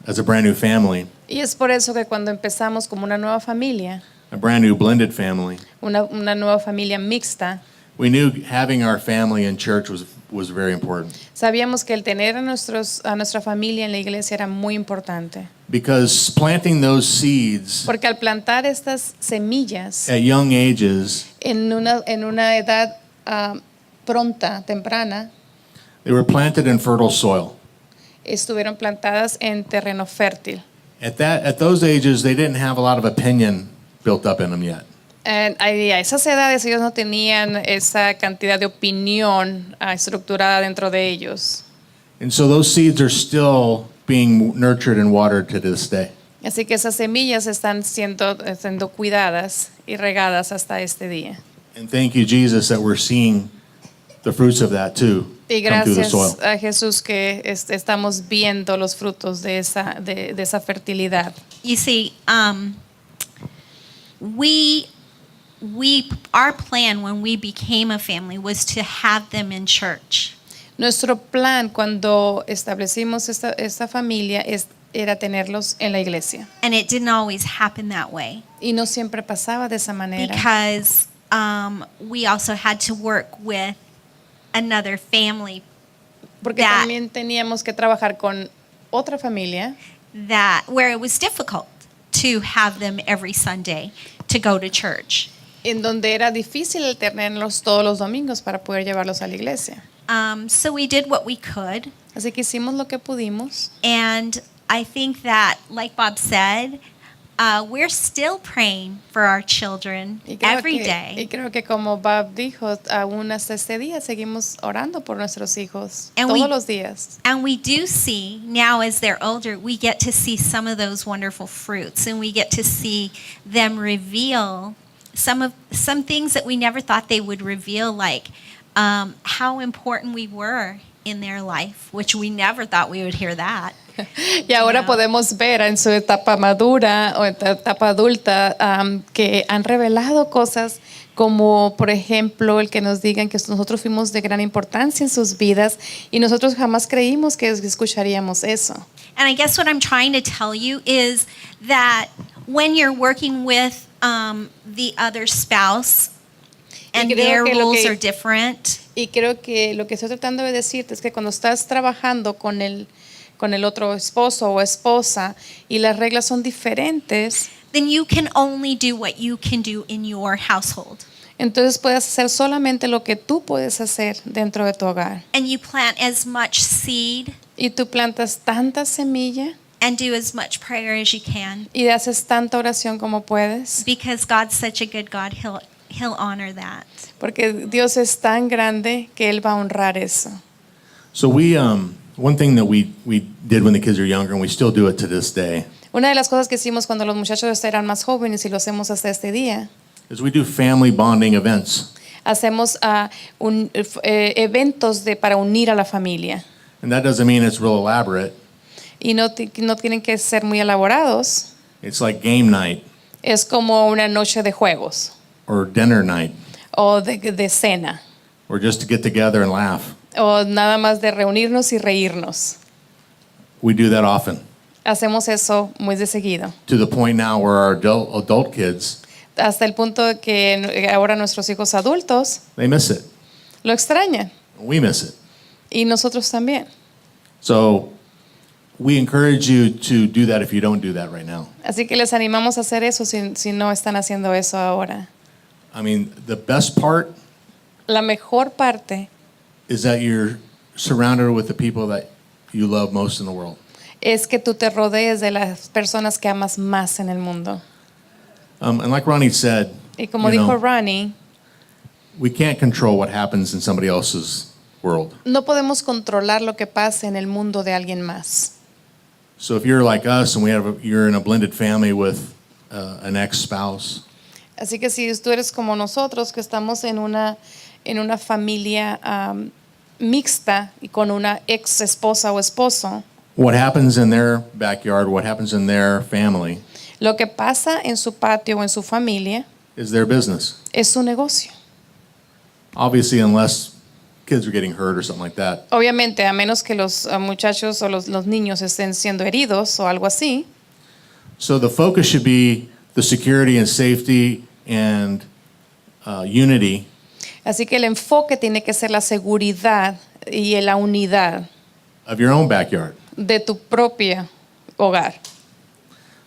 S1: as a brand new family,
S2: Y es por eso que cuando empezamos como una nueva familia,
S1: a brand new blended family,
S2: una nueva familia mixta,
S1: we knew having our family in church was very important.
S2: sabíamos que el tener a nuestra familia en la iglesia era muy importante.
S1: Because planting those seeds
S2: Porque al plantar estas semillas
S1: at young ages,
S2: en una edad pronta, temprana,
S1: they were planted in fertile soil.
S2: estuvieron plantadas en terreno fértil.
S1: At those ages, they didn't have a lot of opinion built up in them yet.
S2: A esas edades ellos no tenían esa cantidad de opinión estructurada dentro de ellos.
S1: And so those seeds are still being nurtured and watered to this day.
S2: Así que esas semillas están siendo cuidadas y regadas hasta este día.
S1: And thank you, Jesus, that we're seeing the fruits of that too
S2: Y
S1: come through the
S2: gracias
S1: soil.
S2: a Jesús que estamos viendo los frutos de esa fertilidad.
S3: You see, our plan when we became a family was to have them in church.
S2: Nuestro plan cuando establecimos esta familia era tenerlos en la iglesia.
S3: And it didn't always happen that way,
S2: Y no siempre pasaba de esa manera.
S3: because we also had to work with another family
S2: Porque
S3: that-
S2: también teníamos que trabajar con otra familia
S3: where it was difficult to have them every Sunday to go to church.
S2: en donde era difícil tenerlos todos los domingos para poder llevarlos a la iglesia.
S3: So we did what we could,
S2: Así que hicimos lo que pudimos.
S3: and I think that, like Bob said, we're still praying for our children
S2: Y
S3: every
S2: y
S3: day.
S2: creo que como Bob dijo, aún hasta este día seguimos orando por nuestros hijos
S3: And
S2: todos
S3: we-
S2: los días.
S3: And we do see now, as they're older, we get to see some of those wonderful fruits, and we get to see them reveal some things that we never thought they would reveal, like how important we were in their life, which we never thought we would hear that.
S2: Y ahora
S3: Yeah.
S2: podemos ver en su etapa madura o etapa adulta que han revelado cosas como, por ejemplo, el que nos digan que nosotros fuimos de gran importancia en sus vidas y nosotros jamás creímos que escucharíamos eso.
S3: And I guess what I'm trying to tell you is that when you're working with the other spouse and
S2: Y creo
S3: their
S2: que lo
S3: rules
S2: que-
S3: are different,
S2: Y creo que lo que estoy tratando de decirte es que cuando estás trabajando con el otro esposo o esposa y las reglas son diferentes,
S3: then you can only do what you can do in your household.
S2: entonces puedes hacer solamente lo que tú puedes hacer dentro de tu hogar.
S3: And you plant as much seed
S2: Y tú plantas tanta semilla
S3: and do as much prayer as you can,
S2: y haces tanta oración como puedes,
S3: because God's such a good God, he'll honor that.
S2: porque Dios es tan grande que Él va a honrar eso.
S1: So one thing that we did when the kids were younger, and we still do it to this day,
S2: Una de las cosas que hicimos cuando los muchachos eran más jóvenes y lo hacemos hasta este día,
S1: is we do family bonding events.
S2: hacemos eventos para unir a la familia.
S1: And that doesn't mean it's real elaborate.
S2: Y no tienen que ser muy elaborados.
S1: It's like game night
S2: Es como una noche de juegos
S1: or dinner night,
S2: o de cena
S1: or just to get together and laugh.
S2: o nada más de reunirnos y reírnos.
S1: We do that often,
S2: Hacemos eso muy de seguido.
S1: to the point now where our adult kids,
S2: Hasta el punto de que ahora nuestros hijos adultos
S1: they miss it.
S2: lo extrañan
S1: We miss it.
S2: y nosotros también.
S1: So we encourage you to do that if you don't do that right now.
S2: Así que les animamos a hacer eso si no están haciendo eso ahora.
S1: I mean, the best part
S2: La mejor parte
S1: is that you're surrounded with the people that you love most in the world.
S2: es que tú te rodees de las personas que amas más en el mundo.
S1: And like Ronnie said,
S2: Y como
S1: you
S2: dijo
S1: know,
S2: Ronnie,
S1: we can't control what happens in somebody else's world.
S2: no podemos controlar lo que pasa en el mundo de alguien más.
S1: So if you're like us and you're in a blended family with an ex-spouse,
S2: Así que si tú eres como nosotros, que estamos en una familia mixta y con una ex esposa o esposo,
S1: what happens in their backyard, what happens in their family
S2: lo que pasa en su patio o en su familia
S1: is their business.
S2: es su negocio.
S1: Obviously, unless kids are getting hurt or something like that.
S2: Obviamente, a menos que los muchachos o los niños estén siendo heridos o algo así.
S1: So the focus should be the security and safety and unity
S2: Así que el enfoque tiene que ser la seguridad y la unidad
S1: of your own backyard.
S2: de tu propio hogar.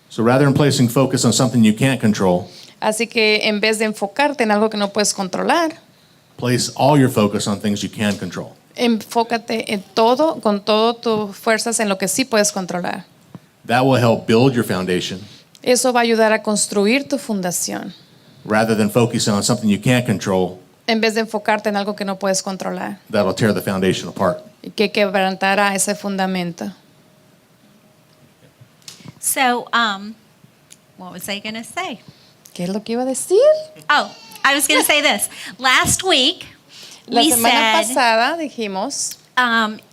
S1: So rather than placing focus on something you can't control,
S2: Así que en vez de enfocarte en algo que no puedes controlar,
S1: place all your focus on things you can control.
S2: enfócate en todo, con todas tus fuerzas en lo que sí puedes controlar.
S1: That will help build your foundation
S2: Eso va a ayudar a construir tu fundación,
S1: rather than focusing on something you can't control
S2: en vez de enfocarte en algo que no puedes controlar
S1: that'll tear the foundation apart.
S2: y que quebrantará ese fundamento.
S3: So, what was I going to say?
S2: ¿Qué es lo que iba a decir?
S3: Oh, I was going to say this. Last week,
S2: La
S3: we
S2: semana
S3: said
S2: pasada dijimos,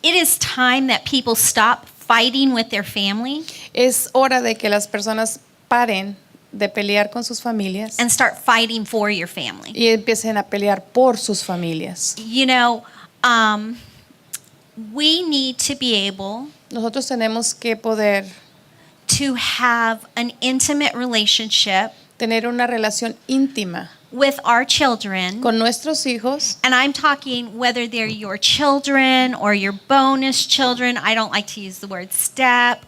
S3: it is time that people stop fighting with their family
S2: es hora de que las personas paren de pelear con sus familias
S3: and start fighting for your family.
S2: y empiecen a pelear por sus familias.
S3: You know, we need to be able
S2: Nosotros tenemos que poder
S3: to have an intimate relationship
S2: tener una relación íntima
S3: with our children.
S2: con nuestros hijos.
S3: And I'm talking whether they're your children or your bonus children. I don't like to use the word step.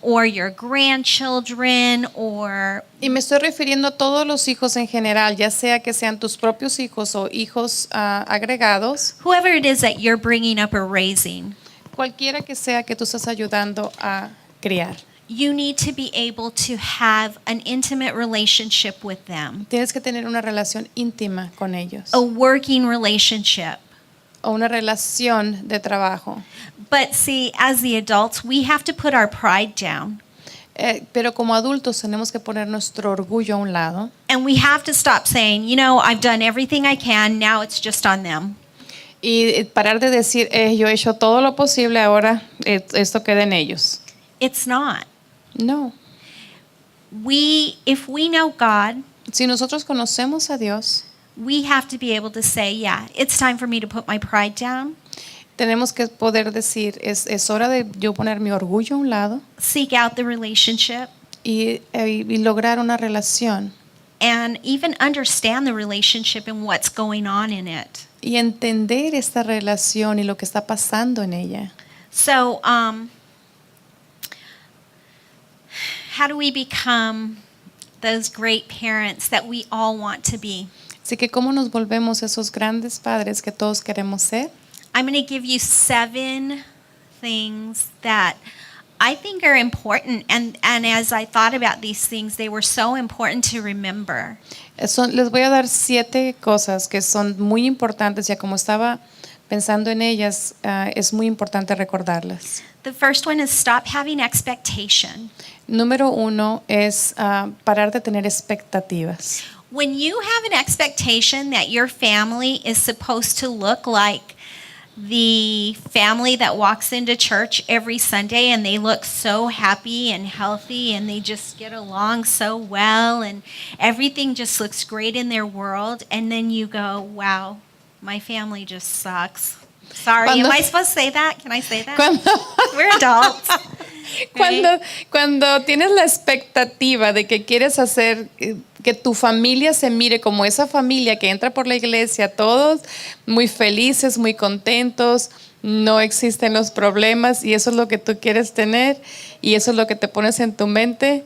S3: Or your grandchildren, or
S2: Y me estoy refiriendo a todos los hijos en general, ya sea que sean tus propios hijos o hijos agregados,
S3: whoever it is that you're bringing up or raising.
S2: cualquiera que sea que tú estás ayudando a criar.
S3: You need to be able to have an intimate relationship with them,
S2: Tienes que tener una relación íntima con ellos
S3: a working relationship.
S2: o una relación de trabajo.
S3: But see, as the adults, we have to put our pride down.
S2: Pero como adultos tenemos que poner nuestro orgullo a un lado
S3: And we have to stop saying, you know, I've done everything I can, now it's just on them.
S2: y parar de decir, yo he hecho todo lo posible, ahora esto queda en ellos.
S3: It's not.
S2: No.
S3: If we know God,
S2: Si nosotros conocemos a Dios,
S3: we have to be able to say, yeah, it's time for me to put my pride down,
S2: tenemos que poder decir, es hora de yo poner mi orgullo a un lado
S3: seek out the relationship,
S2: y lograr una relación
S3: and even understand the relationship and what's going on in it.
S2: y entender esta relación y lo que está pasando en ella.
S3: So, how do we become those great parents that we all want to be?
S2: Así que cómo nos volvemos esos grandes padres que todos queremos ser.
S3: I'm going to give you 7 things that I think are important, and as I thought about these things, they were so important to remember.
S2: Les voy a dar 7 cosas que son muy importantes, ya como estaba pensando en ellas, es muy importante recordarlas.
S3: The first one is stop having expectation.
S2: Número 1 es parar de tener expectativas.
S3: When you have an expectation that your family is supposed to look like the family that walks into church every Sunday and they look so happy and healthy and they just get along so well and everything just looks great in their world, and then you go, wow, my family just sucks. Sorry, am I supposed to say that? Can I say that? We're adults.
S2: Cuando tienes la expectativa de que quieres hacer que tu familia se mire como esa familia que entra por la iglesia, todos muy felices, muy contentos, no existen los problemas y eso es lo que tú quieres tener y eso es lo que te pones en tu mente.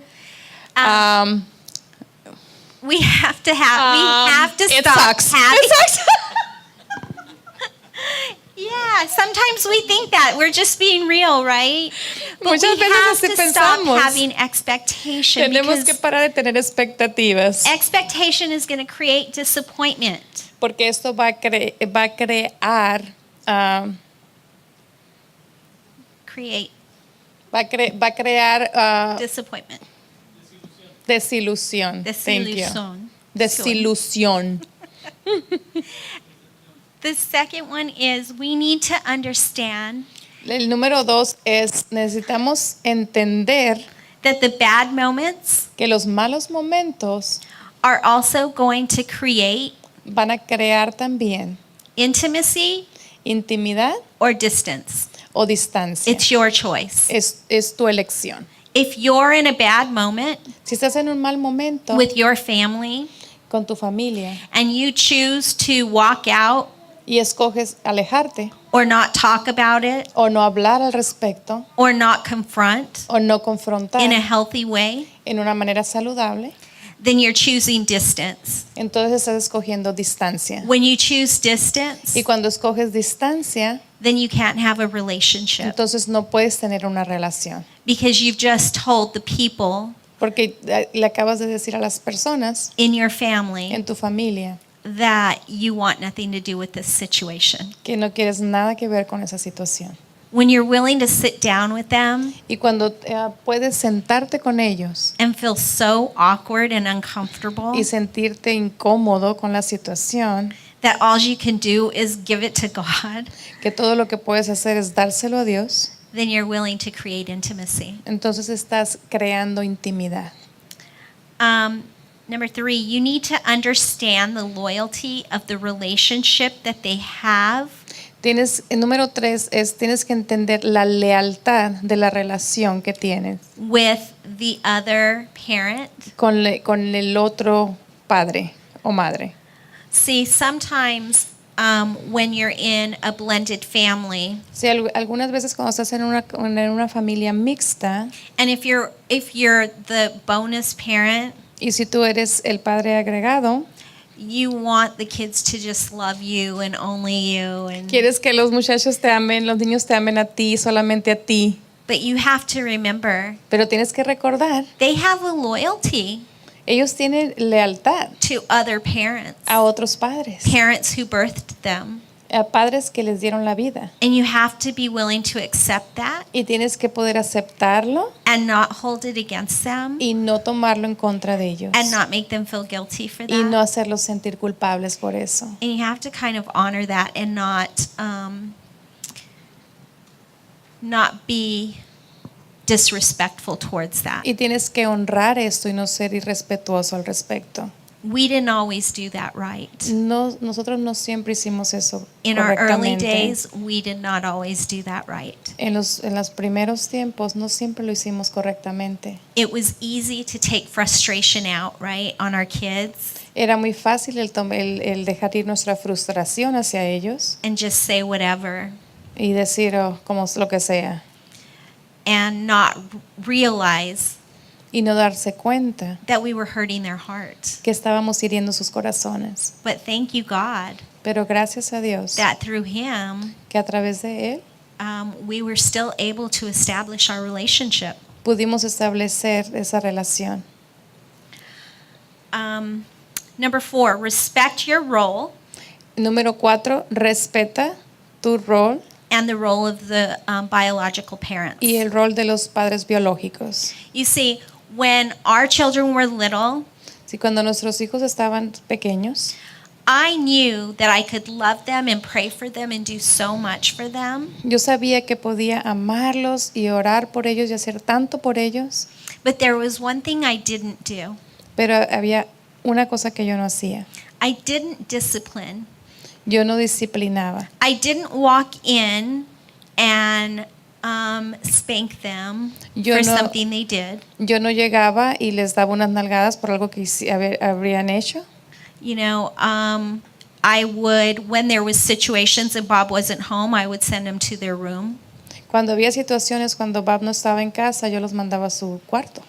S3: We have to
S2: It
S3: stop
S2: sucks.
S3: having.
S2: It sucks.
S3: Yeah, sometimes we think that we're just being real, right? But
S2: Muchas
S3: we
S2: veces
S3: have
S2: así
S3: to stop
S2: pensamos.
S3: having expectation,
S2: Tenemos que
S3: because
S2: parar de tener expectativas
S3: expectation is going to create disappointment.
S2: porque esto va a crear
S3: Create
S2: Va a crear
S3: Disappointment.
S2: desilusión. Thank you.
S3: Desilusión.
S2: Desilusión.
S3: The second one is we need to understand
S2: El número 2 es necesitamos entender
S3: that the bad moments
S2: que los malos momentos
S3: are also going to create
S2: van a crear también
S3: intimacy
S2: intimidad
S3: or distance.
S2: o distancia.
S3: It's your choice.
S2: Es tu elección.
S3: If you're in a bad moment
S2: Si estás en un mal momento
S3: with your family
S2: con tu familia
S3: and you choose to walk out
S2: y escoges alejarte
S3: or not talk about it
S2: o no hablar al respecto
S3: or not confront
S2: o no confrontar
S3: in a healthy way,
S2: en una manera saludable,
S3: then you're choosing distance.
S2: entonces estás escogiendo distancia.
S3: When you choose distance,
S2: Y cuando escoges distancia,
S3: then you can't have a relationship
S2: entonces no puedes tener una relación.
S3: because you've just told the people
S2: Porque le acabas de decir a las personas
S3: in your family
S2: en tu familia
S3: that you want nothing to do with this situation.
S2: que no quieres nada que ver con esa situación.
S3: When you're willing to sit down with them
S2: Y cuando puedes sentarte con ellos
S3: and feel so awkward and uncomfortable
S2: y sentirte incómodo con la situación,
S3: that all you can do is give it to God,
S2: que todo lo que puedes hacer es dárselo a Dios,
S3: then you're willing to create intimacy.
S2: entonces estás creando intimidad.
S3: Number 3, you need to understand the loyalty of the relationship that they have
S2: El número 3 es tienes que entender la lealtad de la relación que tienes
S3: with the other parent.
S2: con el otro padre o madre.
S3: See, sometimes when you're in a blended family,
S2: Sí, algunas veces cuando estás en una familia mixta
S3: and if you're the bonus parent,
S2: y si tú eres el padre agregado,
S3: you want the kids to just love you and only you, and
S2: quieres que los muchachos te amen, los niños te amen a ti, solamente a ti.
S3: but you have to remember
S2: Pero tienes que recordar,
S3: they have a loyalty
S2: ellos tienen lealtad
S3: to other parents,
S2: a otros padres,
S3: parents who birthed them,
S2: a padres que les dieron la vida.
S3: and you have to be willing to accept that
S2: Y tienes que poder aceptarlo
S3: and not hold it against them
S2: y no tomarlo en contra de ellos.
S3: and not make them feel guilty for
S2: Y no
S3: that.
S2: hacerlos sentir culpables por eso.
S3: And you have to kind of honor that and not be disrespectful towards that.
S2: Y tienes que honrar esto y no ser irrespetuoso al respecto.
S3: We didn't always do that right.
S2: No, nosotros no siempre hicimos eso
S3: In our early
S2: correctamente.
S3: days, we did not always do that right.
S2: En los primeros tiempos no siempre lo hicimos correctamente.
S3: It was easy to take frustration out, right, on our kids
S2: Era muy fácil el dejar ir nuestra frustración hacia ellos
S3: and just say whatever
S2: y decir como lo que sea
S3: and not realize
S2: y no darse cuenta
S3: that we were hurting their heart.
S2: que estábamos hiriendo sus corazones.
S3: But thank you, God,
S2: Pero gracias a Dios
S3: that through Him,
S2: que a través de Él
S3: we were still able to establish our relationship.
S2: pudimos establecer esa relación.
S3: Number 4, respect your role
S2: Número 4, respeta tu rol
S3: and the role of the biological parents.
S2: y el rol de los padres biológicos.
S3: You see, when our children were little,
S2: Si cuando nuestros hijos estaban pequeños,
S3: I knew that I could love them and pray for them and do so much for them.
S2: yo sabía que podía amarlos y orar por ellos y hacer tanto por ellos,
S3: But there was one thing I didn't do.
S2: pero había una cosa que yo no hacía.
S3: I didn't discipline.
S2: Yo no disciplinaba.
S3: I didn't walk in and spank them
S2: Yo
S3: for
S2: no-
S3: something they did.
S2: Yo no llegaba y les daba unas nalgadas por algo que habrían hecho.
S3: You know, I would, when there was situations and Bob wasn't home, I would send them to their room.
S2: Cuando había situaciones, cuando Bob no estaba en casa, yo los mandaba a su cuarto.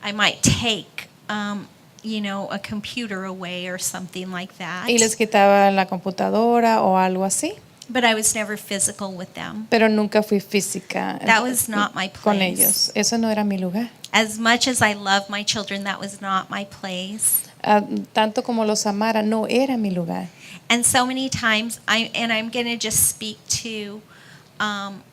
S3: I might take, a computer away or something like that.
S2: Y les quitaba la computadora o algo así.
S3: But I was never physical with them.
S2: Pero nunca fui física
S3: That was not my
S2: con
S3: place.
S2: ellos. Eso no era mi lugar.
S3: As much as I love my children, that was not my place.
S2: Tanto como los amara, no era mi lugar.
S3: And so many times, I'm going to just speak to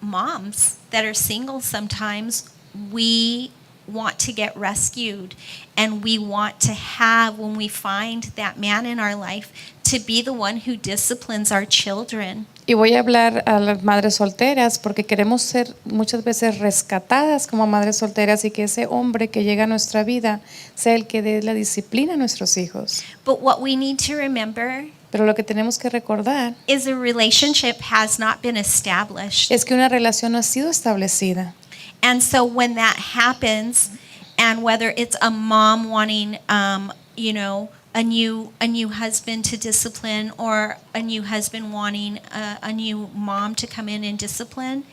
S3: moms that are single sometimes, we want to get rescued, and we want to have, when we find that man in our life, to be the one who disciplines our children.
S2: Y voy a hablar a las madres solteras porque queremos ser muchas veces rescatadas como madres solteras y que ese hombre que llega a nuestra vida sea el que dé la disciplina a nuestros hijos.
S3: But what we need to remember
S2: Pero lo que tenemos que recordar
S3: is a relationship has not been established.
S2: es que una relación no ha sido establecida.
S3: And so when that happens, and whether it's a mom wanting, a new husband to discipline, or a new husband wanting a new mom to come in and discipline,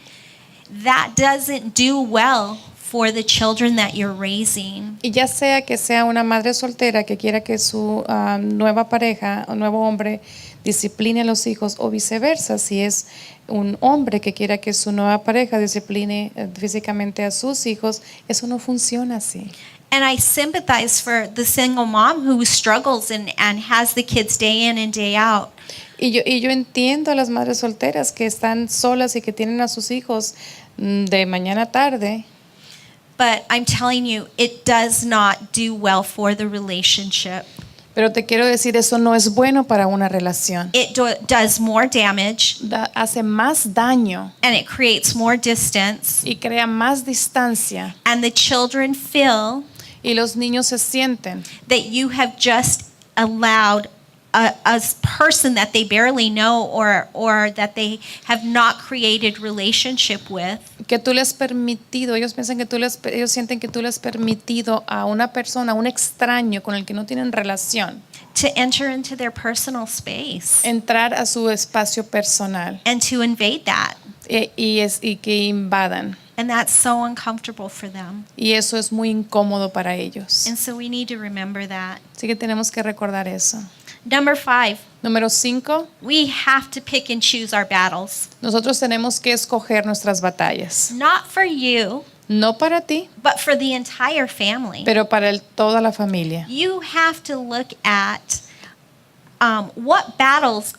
S3: that doesn't do well for the children that you're raising.
S2: Y ya sea que sea una madre soltera que quiera que su nueva pareja o nuevo hombre discipline a los hijos, o viceversa, si es un hombre que quiera que su nueva pareja discipline físicamente a sus hijos, eso no funciona así.
S3: And I sympathize for the single mom who struggles and has the kids day in and day out.
S2: Y yo entiendo a las madres solteras que están solas y que tienen a sus hijos de mañana a tarde.
S3: But I'm telling you, it does not do well for the relationship.
S2: Pero te quiero decir, eso no es bueno para una relación.
S3: It does more damage,
S2: Hace más daño
S3: and it creates more distance,
S2: y crea más distancia.
S3: and the children feel
S2: Y los niños se sienten
S3: that you have just allowed a person that they barely know, or that they have not created relationship with,
S2: que tú le has permitido, ellos piensan que ellos sienten que tú le has permitido a una persona, a un extraño con el que no tienen relación,
S3: to enter into their personal space
S2: entrar a su espacio personal
S3: and to invade that.
S2: y que invadan.
S3: And that's so uncomfortable for them.
S2: Y eso es muy incómodo para ellos.
S3: And so we need to remember that.
S2: Así que tenemos que recordar eso.
S3: Number 5,
S2: Número 5,
S3: we have to pick and choose our battles.
S2: nosotros tenemos que escoger nuestras batallas.
S3: Not for you,
S2: No para ti,
S3: but for the entire family.
S2: pero para toda la familia.
S3: You have to look at what battles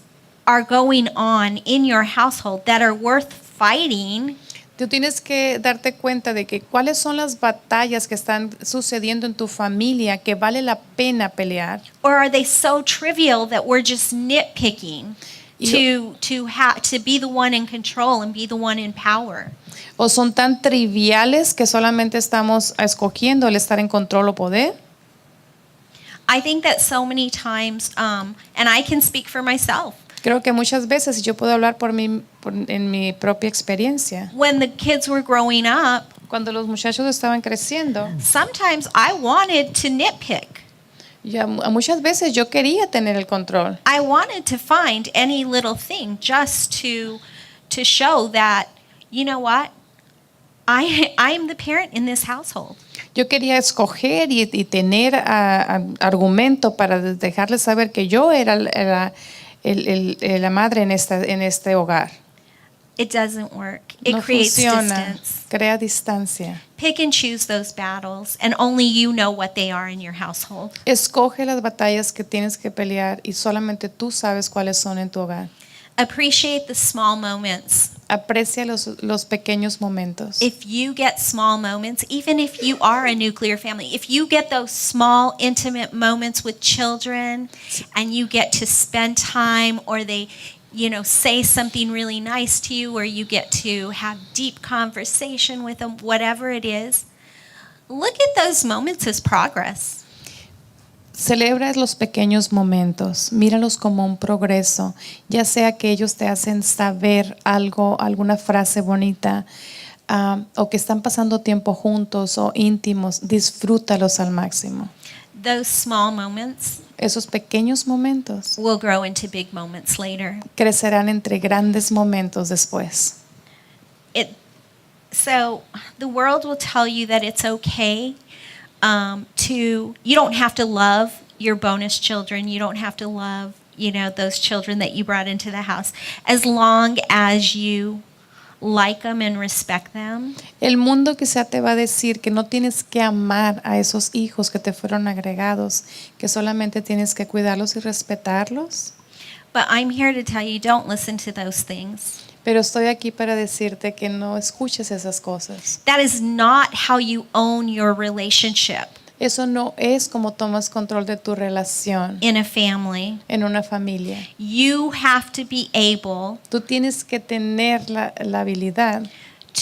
S3: are going on in your household that are worth fighting.
S2: Tú tienes que darte cuenta de que cuáles son las batallas que están sucediendo en tu familia que vale la pena pelear.
S3: Or are they so trivial that we're just nitpicking to be the one in control and be the one in power?
S2: O son tan triviales que solamente estamos escogiendo el estar en control o poder.
S3: I think that so many times, and I can speak for myself,
S2: Creo que muchas veces, y yo puedo hablar en mi propia experiencia,
S3: when the kids were growing up,
S2: cuando los muchachos estaban creciendo,
S3: sometimes I wanted to nitpick.
S2: muchas veces yo quería tener el control.
S3: I wanted to find any little thing just to show that, you know what, I'm the parent in this household.
S2: Yo quería escoger y tener argumento para dejarles saber que yo era la madre en este hogar.
S3: It doesn't work. It
S2: No
S3: creates
S2: funciona,
S3: distance.
S2: crea distancia.
S3: Pick and choose those battles, and only you know what they are in your household.
S2: Escoge las batallas que tienes que pelear y solamente tú sabes cuáles son en tu hogar.
S3: Appreciate the small moments.
S2: Aprecia los pequeños momentos.
S3: If you get small moments, even if you are a nuclear family, if you get those small, intimate moments with children and you get to spend time, or they, say something really nice to you, or you get to have deep conversation with them, whatever it is, look at those moments as progress.
S2: Celebra los pequeños momentos, míralos como un progreso, ya sea que ellos te hacen saber algo, alguna frase bonita, o que están pasando tiempo juntos o íntimos, disfrútalos al máximo.
S3: Those small moments
S2: Esos pequeños momentos
S3: will grow into big moments later.
S2: crecerán entre grandes momentos después.
S3: So the world will tell you that it's okay you don't have to love your bonus children. You don't have to love, those children that you brought into the house, as long as you like them and respect them.
S2: El mundo quizá te va a decir que no tienes que amar a esos hijos que te fueron agregados, que solamente tienes que cuidarlos y respetarlos.
S3: But I'm here to tell you, don't listen to those things.
S2: Pero estoy aquí para decirte que no escuches esas cosas.
S3: That is not how you own your relationship
S2: Eso no es como tomas control de tu relación
S3: in a family.
S2: en una familia.
S3: You have to be able
S2: Tú tienes que tener la habilidad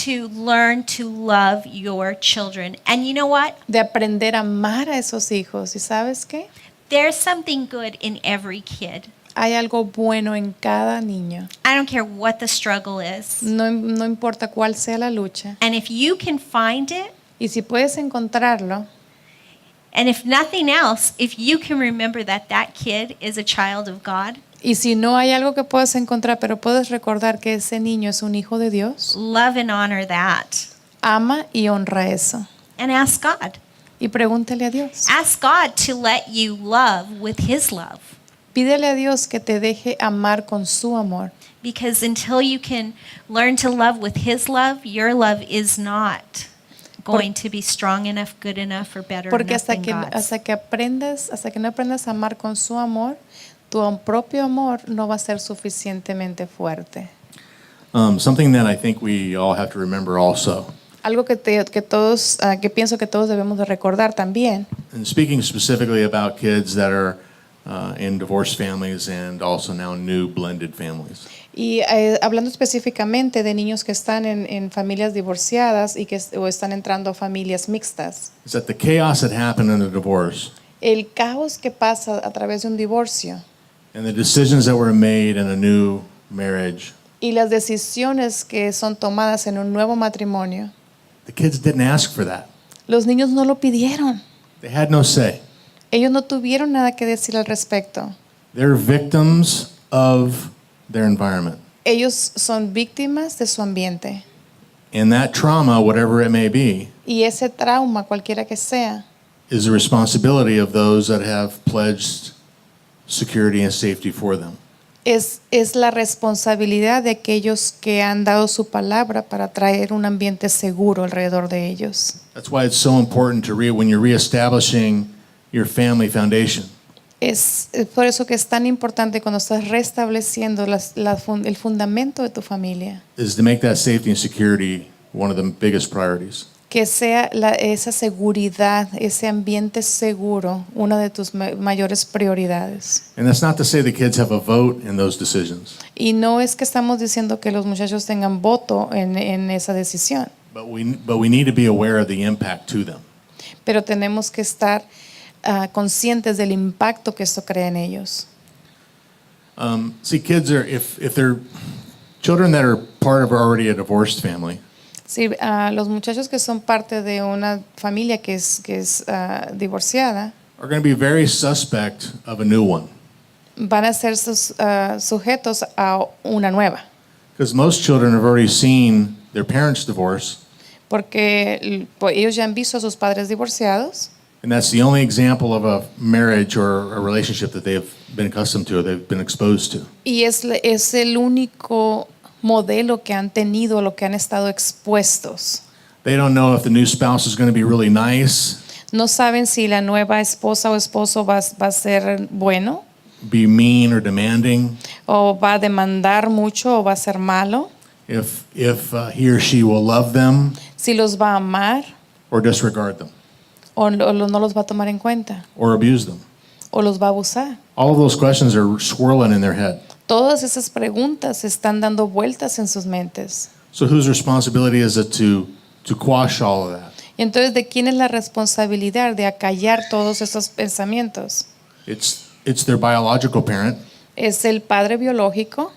S3: to learn to love your children. And you know what?
S2: de aprender a amar a esos hijos. ¿Y sabes qué?
S3: There's something good in every kid.
S2: Hay algo bueno en cada niño.
S3: I don't care what the struggle is.
S2: No importa cuál sea la lucha.
S3: And if you can find it,
S2: Y si puedes encontrarlo,
S3: and if nothing else, if you can remember that that kid is a child of God,
S2: y si no hay algo que puedas encontrar, pero puedes recordar que ese niño es un hijo de Dios,
S3: love and honor that.
S2: ama y honra eso.
S3: And ask God.
S2: Y pregúntale a Dios.
S3: Ask God to let you love with His love.
S2: Pídele a Dios que te deje amar con su amor.
S3: Because until you can learn to love with His love, your love is not going to be strong enough, good enough, or better
S2: Porque
S3: enough than God's.
S2: hasta que no aprendas a amar con su amor, tu propio amor no va a ser suficientemente fuerte.
S1: Something that I think we all have to remember also,
S2: Algo que pienso que todos debemos de recordar también.
S1: and speaking specifically about kids that are in divorced families and also now new blended families.
S2: Y hablando específicamente de niños que están en familias divorciadas y o están entrando a familias mixtas.
S1: Is that the chaos that happened in a divorce
S2: El caos que pasa a través de un divorcio
S1: and the decisions that were made in a new marriage,
S2: y las decisiones que son tomadas en un nuevo matrimonio,
S1: the kids didn't ask for that.
S2: los niños no lo pidieron.
S1: They had no say.
S2: Ellos no tuvieron nada que decir al respecto.
S1: They're victims of their environment.
S2: Ellos son víctimas de su ambiente.
S1: And that trauma, whatever it may be,
S2: Y ese trauma, cualquiera que sea,
S1: is the responsibility of those that have pledged security and safety for them.
S2: es la responsabilidad de aquellos que han dado su palabra para traer un ambiente seguro alrededor de ellos.
S1: That's why it's so important to when you're reestablishing your family foundation,
S2: Es por eso que es tan importante cuando estás restableciendo el fundamento de tu familia,
S1: is to make that safety and security one of the biggest priorities.
S2: que sea esa seguridad, ese ambiente seguro, una de tus mayores prioridades.
S1: And that's not to say the kids have a vote in those decisions,
S2: Y no es que estamos diciendo que los muchachos tengan voto en esa decisión,
S1: but we need to be aware of the impact to them.
S2: pero tenemos que estar conscientes del impacto que esto crea en ellos.
S1: See, kids are if they're children that are part of already a divorced family,
S2: Sí, los muchachos que son parte de una familia que es divorciada
S1: are going to be very suspect of a new one,
S2: van a ser sujetos a una nueva,
S1: because most children have already seen their parents divorce,
S2: porque ellos ya han visto a sus padres divorciados
S1: and that's the only example of a marriage or a relationship that they've been accustomed to or they've been exposed to.
S2: y es el único modelo que han tenido, lo que han estado expuestos.
S1: They don't know if the new spouse is going to be really nice,
S2: No saben si la nueva esposa o esposo va a ser bueno,
S1: be mean or demanding,
S2: o va a demandar mucho, o va a ser malo,
S1: if he or she will love them
S2: si los va a amar
S1: or disregard them
S2: o no los va a tomar en cuenta,
S1: or abuse them.
S2: o los va a abusar.
S1: All of those questions are swirling in their head.
S2: Todas esas preguntas están dando vueltas en sus mentes.
S1: So whose responsibility is it to quash all of that?
S2: Y entonces, ¿de quién es la responsabilidad de acallar todos esos pensamientos?
S1: It's their biological parent
S2: Es el padre biológico,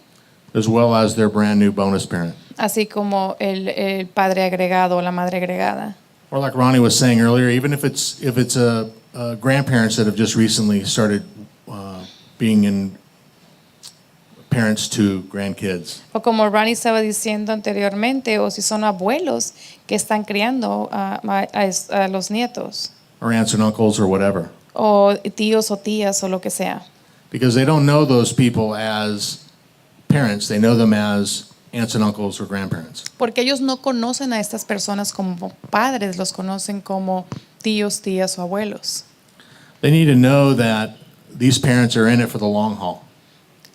S1: as well as their brand new bonus parent.
S2: así como el padre agregado o la madre agregada.
S1: Or like Ronnie was saying earlier, even if it's grandparents that have just recently started being in parents to grandkids.
S2: O como Ronnie estaba diciendo anteriormente, o si son abuelos que están criando a los nietos,
S1: Or aunts and uncles or whatever.
S2: o tíos o tías o lo que sea.
S1: Because they don't know those people as parents, they know them as aunts and uncles or grandparents.
S2: Porque ellos no conocen a estas personas como padres, los conocen como tíos, tías o abuelos.
S1: They need to know that these parents are in it for the long haul.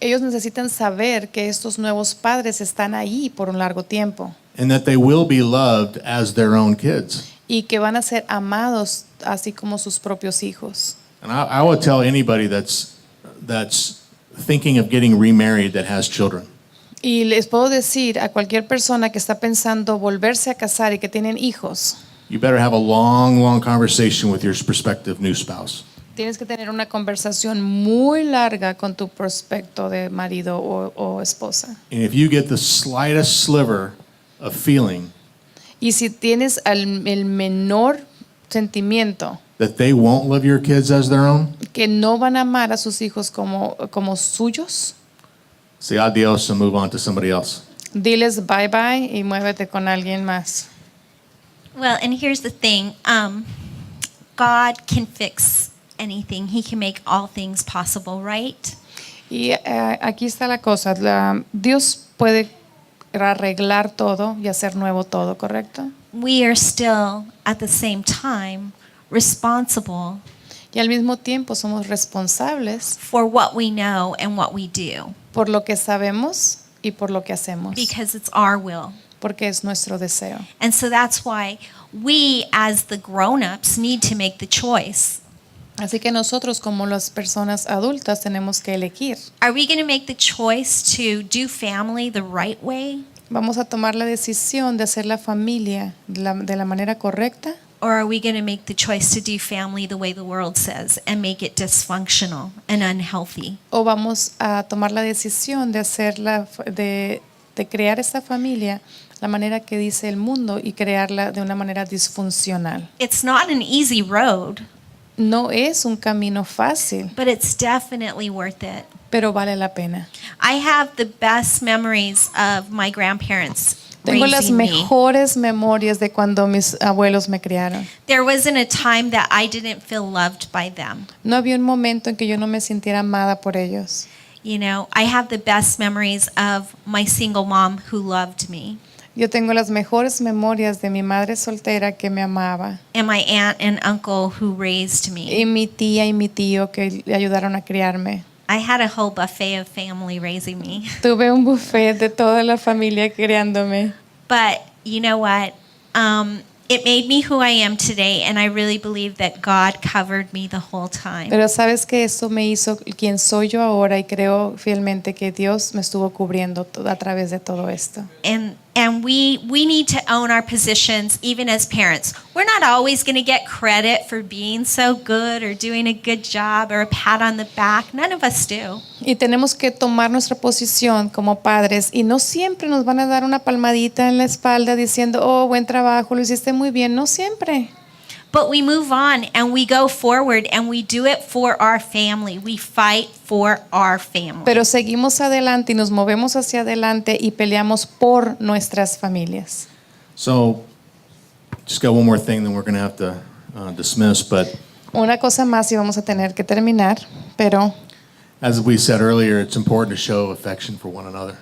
S2: Ellos necesitan saber que estos nuevos padres están ahí por un largo tiempo
S1: and that they will be loved as their own kids.
S2: y que van a ser amados así como sus propios hijos.
S1: And I would tell anybody that's thinking of getting remarried that has children,
S2: Y les puedo decir a cualquier persona que está pensando volverse a casar y que tienen hijos,
S1: you better have a long, long conversation with your prospective new spouse.
S2: tienes que tener una conversación muy larga con tu prospecto de marido o esposa.
S1: And if you get the slightest sliver of feeling
S2: Y si tienes el menor sentimiento
S1: that they won't love your kids as their own,
S2: que no van a amar a sus hijos como suyos,
S1: say adios and move on to somebody else.
S2: diles bye bye y muévete con alguien más.
S3: Well, and here's the thing. God can fix anything. He can make all things possible, right?
S2: Y aquí está la cosa, Dios puede arreglar todo y hacer nuevo todo, ¿correcto?
S3: We are still, at the same time, responsible
S2: Y al mismo tiempo somos responsables
S3: for what we know and what we do,
S2: por lo que sabemos y por lo que hacemos,
S3: because it's our will.
S2: porque es nuestro deseo.
S3: And so that's why we, as the grown-ups, need to make the choice.
S2: Así que nosotros como las personas adultas tenemos que elegir.
S3: Are we going to make the choice to do family the right way?
S2: ¿Vamos a tomar la decisión de hacer la familia de la manera correcta?
S3: Or are we going to make the choice to do family the way the world says and make it dysfunctional and unhealthy?
S2: ¿O vamos a tomar la decisión de de crear esta familia la manera que dice el mundo y crearla de una manera disfuncional?
S3: It's not an easy road,
S2: No es un camino fácil,
S3: but it's definitely worth it.
S2: pero vale la pena.
S3: I have the best memories of my grandparents
S2: Tengo las
S3: raising me.
S2: mejores memorias de cuando mis abuelos me criaron.
S3: There wasn't a time that I didn't feel loved by them.
S2: No había un momento en que yo no me sintiera amada por ellos.
S3: You know, I have the best memories of my single mom who loved me,
S2: Yo tengo las mejores memorias de mi madre soltera que me amaba
S3: and my aunt and uncle who raised me.
S2: y mi tía y mi tío que le ayudaron a criarme.
S3: I had a whole buffet of family raising me.
S2: Tuve un buffet de toda la familia criándome.
S3: But you know what? It made me who I am today, and I really believe that God covered me the whole time.
S2: Pero sabes que eso me hizo quien soy yo ahora y creo fielmente que Dios me estuvo cubriendo a través de todo esto.
S3: And we need to own our positions even as parents. We're not always going to get credit for being so good or doing a good job or a pat on the back. None of us do.
S2: Y tenemos que tomar nuestra posición como padres y no siempre nos van a dar una palmadita en la espalda diciendo, oh, buen trabajo, lo hiciste muy bien. No siempre.
S3: But we move on and we go forward and we do it for our family. We fight for our family.
S2: Pero seguimos adelante y nos movemos hacia adelante y peleamos por nuestras familias.
S1: So, just got one more thing, then we're going to have to dismiss. But
S2: Una cosa más y vamos a tener que terminar, pero
S1: as we said earlier, it's important to show affection for one another.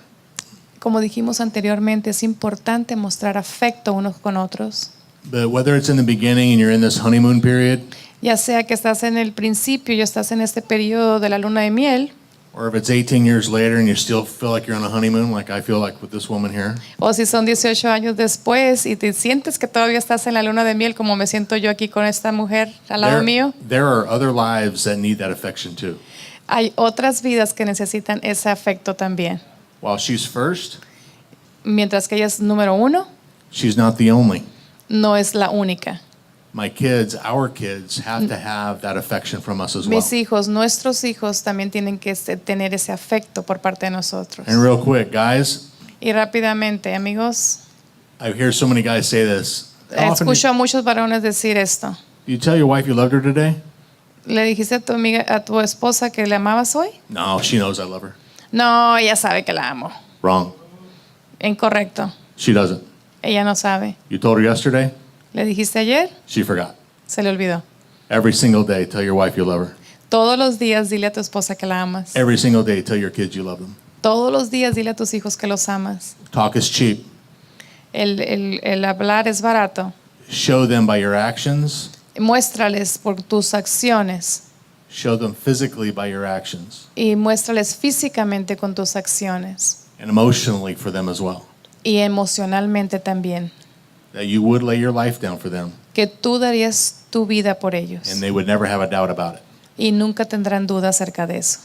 S2: como dijimos anteriormente, es importante mostrar afecto unos con otros.
S1: But whether it's in the beginning and you're in this honeymoon period,
S2: Ya sea que estás en el principio y estás en este periodo de la luna de miel,
S1: or if it's 18 years later and you still feel like you're on a honeymoon, like I feel like with this woman here,
S2: o si son 18 años después y te sientes que todavía estás en la luna de miel, como me siento yo aquí con esta mujer al lado mío,
S1: there are other lives that need that affection too.
S2: hay otras vidas que necesitan ese afecto también.
S1: While she's first,
S2: Mientras que ella es número uno,
S1: she's not the only.
S2: no es la única.
S1: My kids, our kids, have to have that affection from us as well.
S2: Mis hijos, nuestros hijos también tienen que tener ese afecto por parte de nosotros.
S1: And real quick, guys,
S2: Y rápidamente, amigos,
S1: I hear so many guys say this. How often
S2: escucho a muchos varones decir esto.
S1: you tell your wife you loved her today?
S2: ¿Le dijiste a tu amiga, a tu esposa que le amabas hoy?
S1: No, she knows I love her.
S2: No, ella sabe que la amo.
S1: Wrong.
S2: Incorrecto.
S1: She doesn't.
S2: Ella no sabe.
S1: You told her yesterday?
S2: ¿Le dijiste ayer?
S1: She forgot.
S2: Se le olvidó.
S1: Every single day, tell your wife you love her.
S2: Todos los días dile a tu esposa que la amas.
S1: Every single day, tell your kids you love them.
S2: Todos los días dile a tus hijos que los amas.
S1: Talk is cheap.
S2: El hablar es barato.
S1: Show them by your actions.
S2: Muéstrales por tus acciones.
S1: Show them physically by your actions
S2: y muéstrales físicamente con tus acciones
S1: and emotionally for them as well.
S2: y emocionalmente también,
S1: That you would lay your life down for them
S2: que tú darías tu vida por ellos
S1: and they would never have a doubt about it.
S2: y nunca tendrán duda acerca de eso.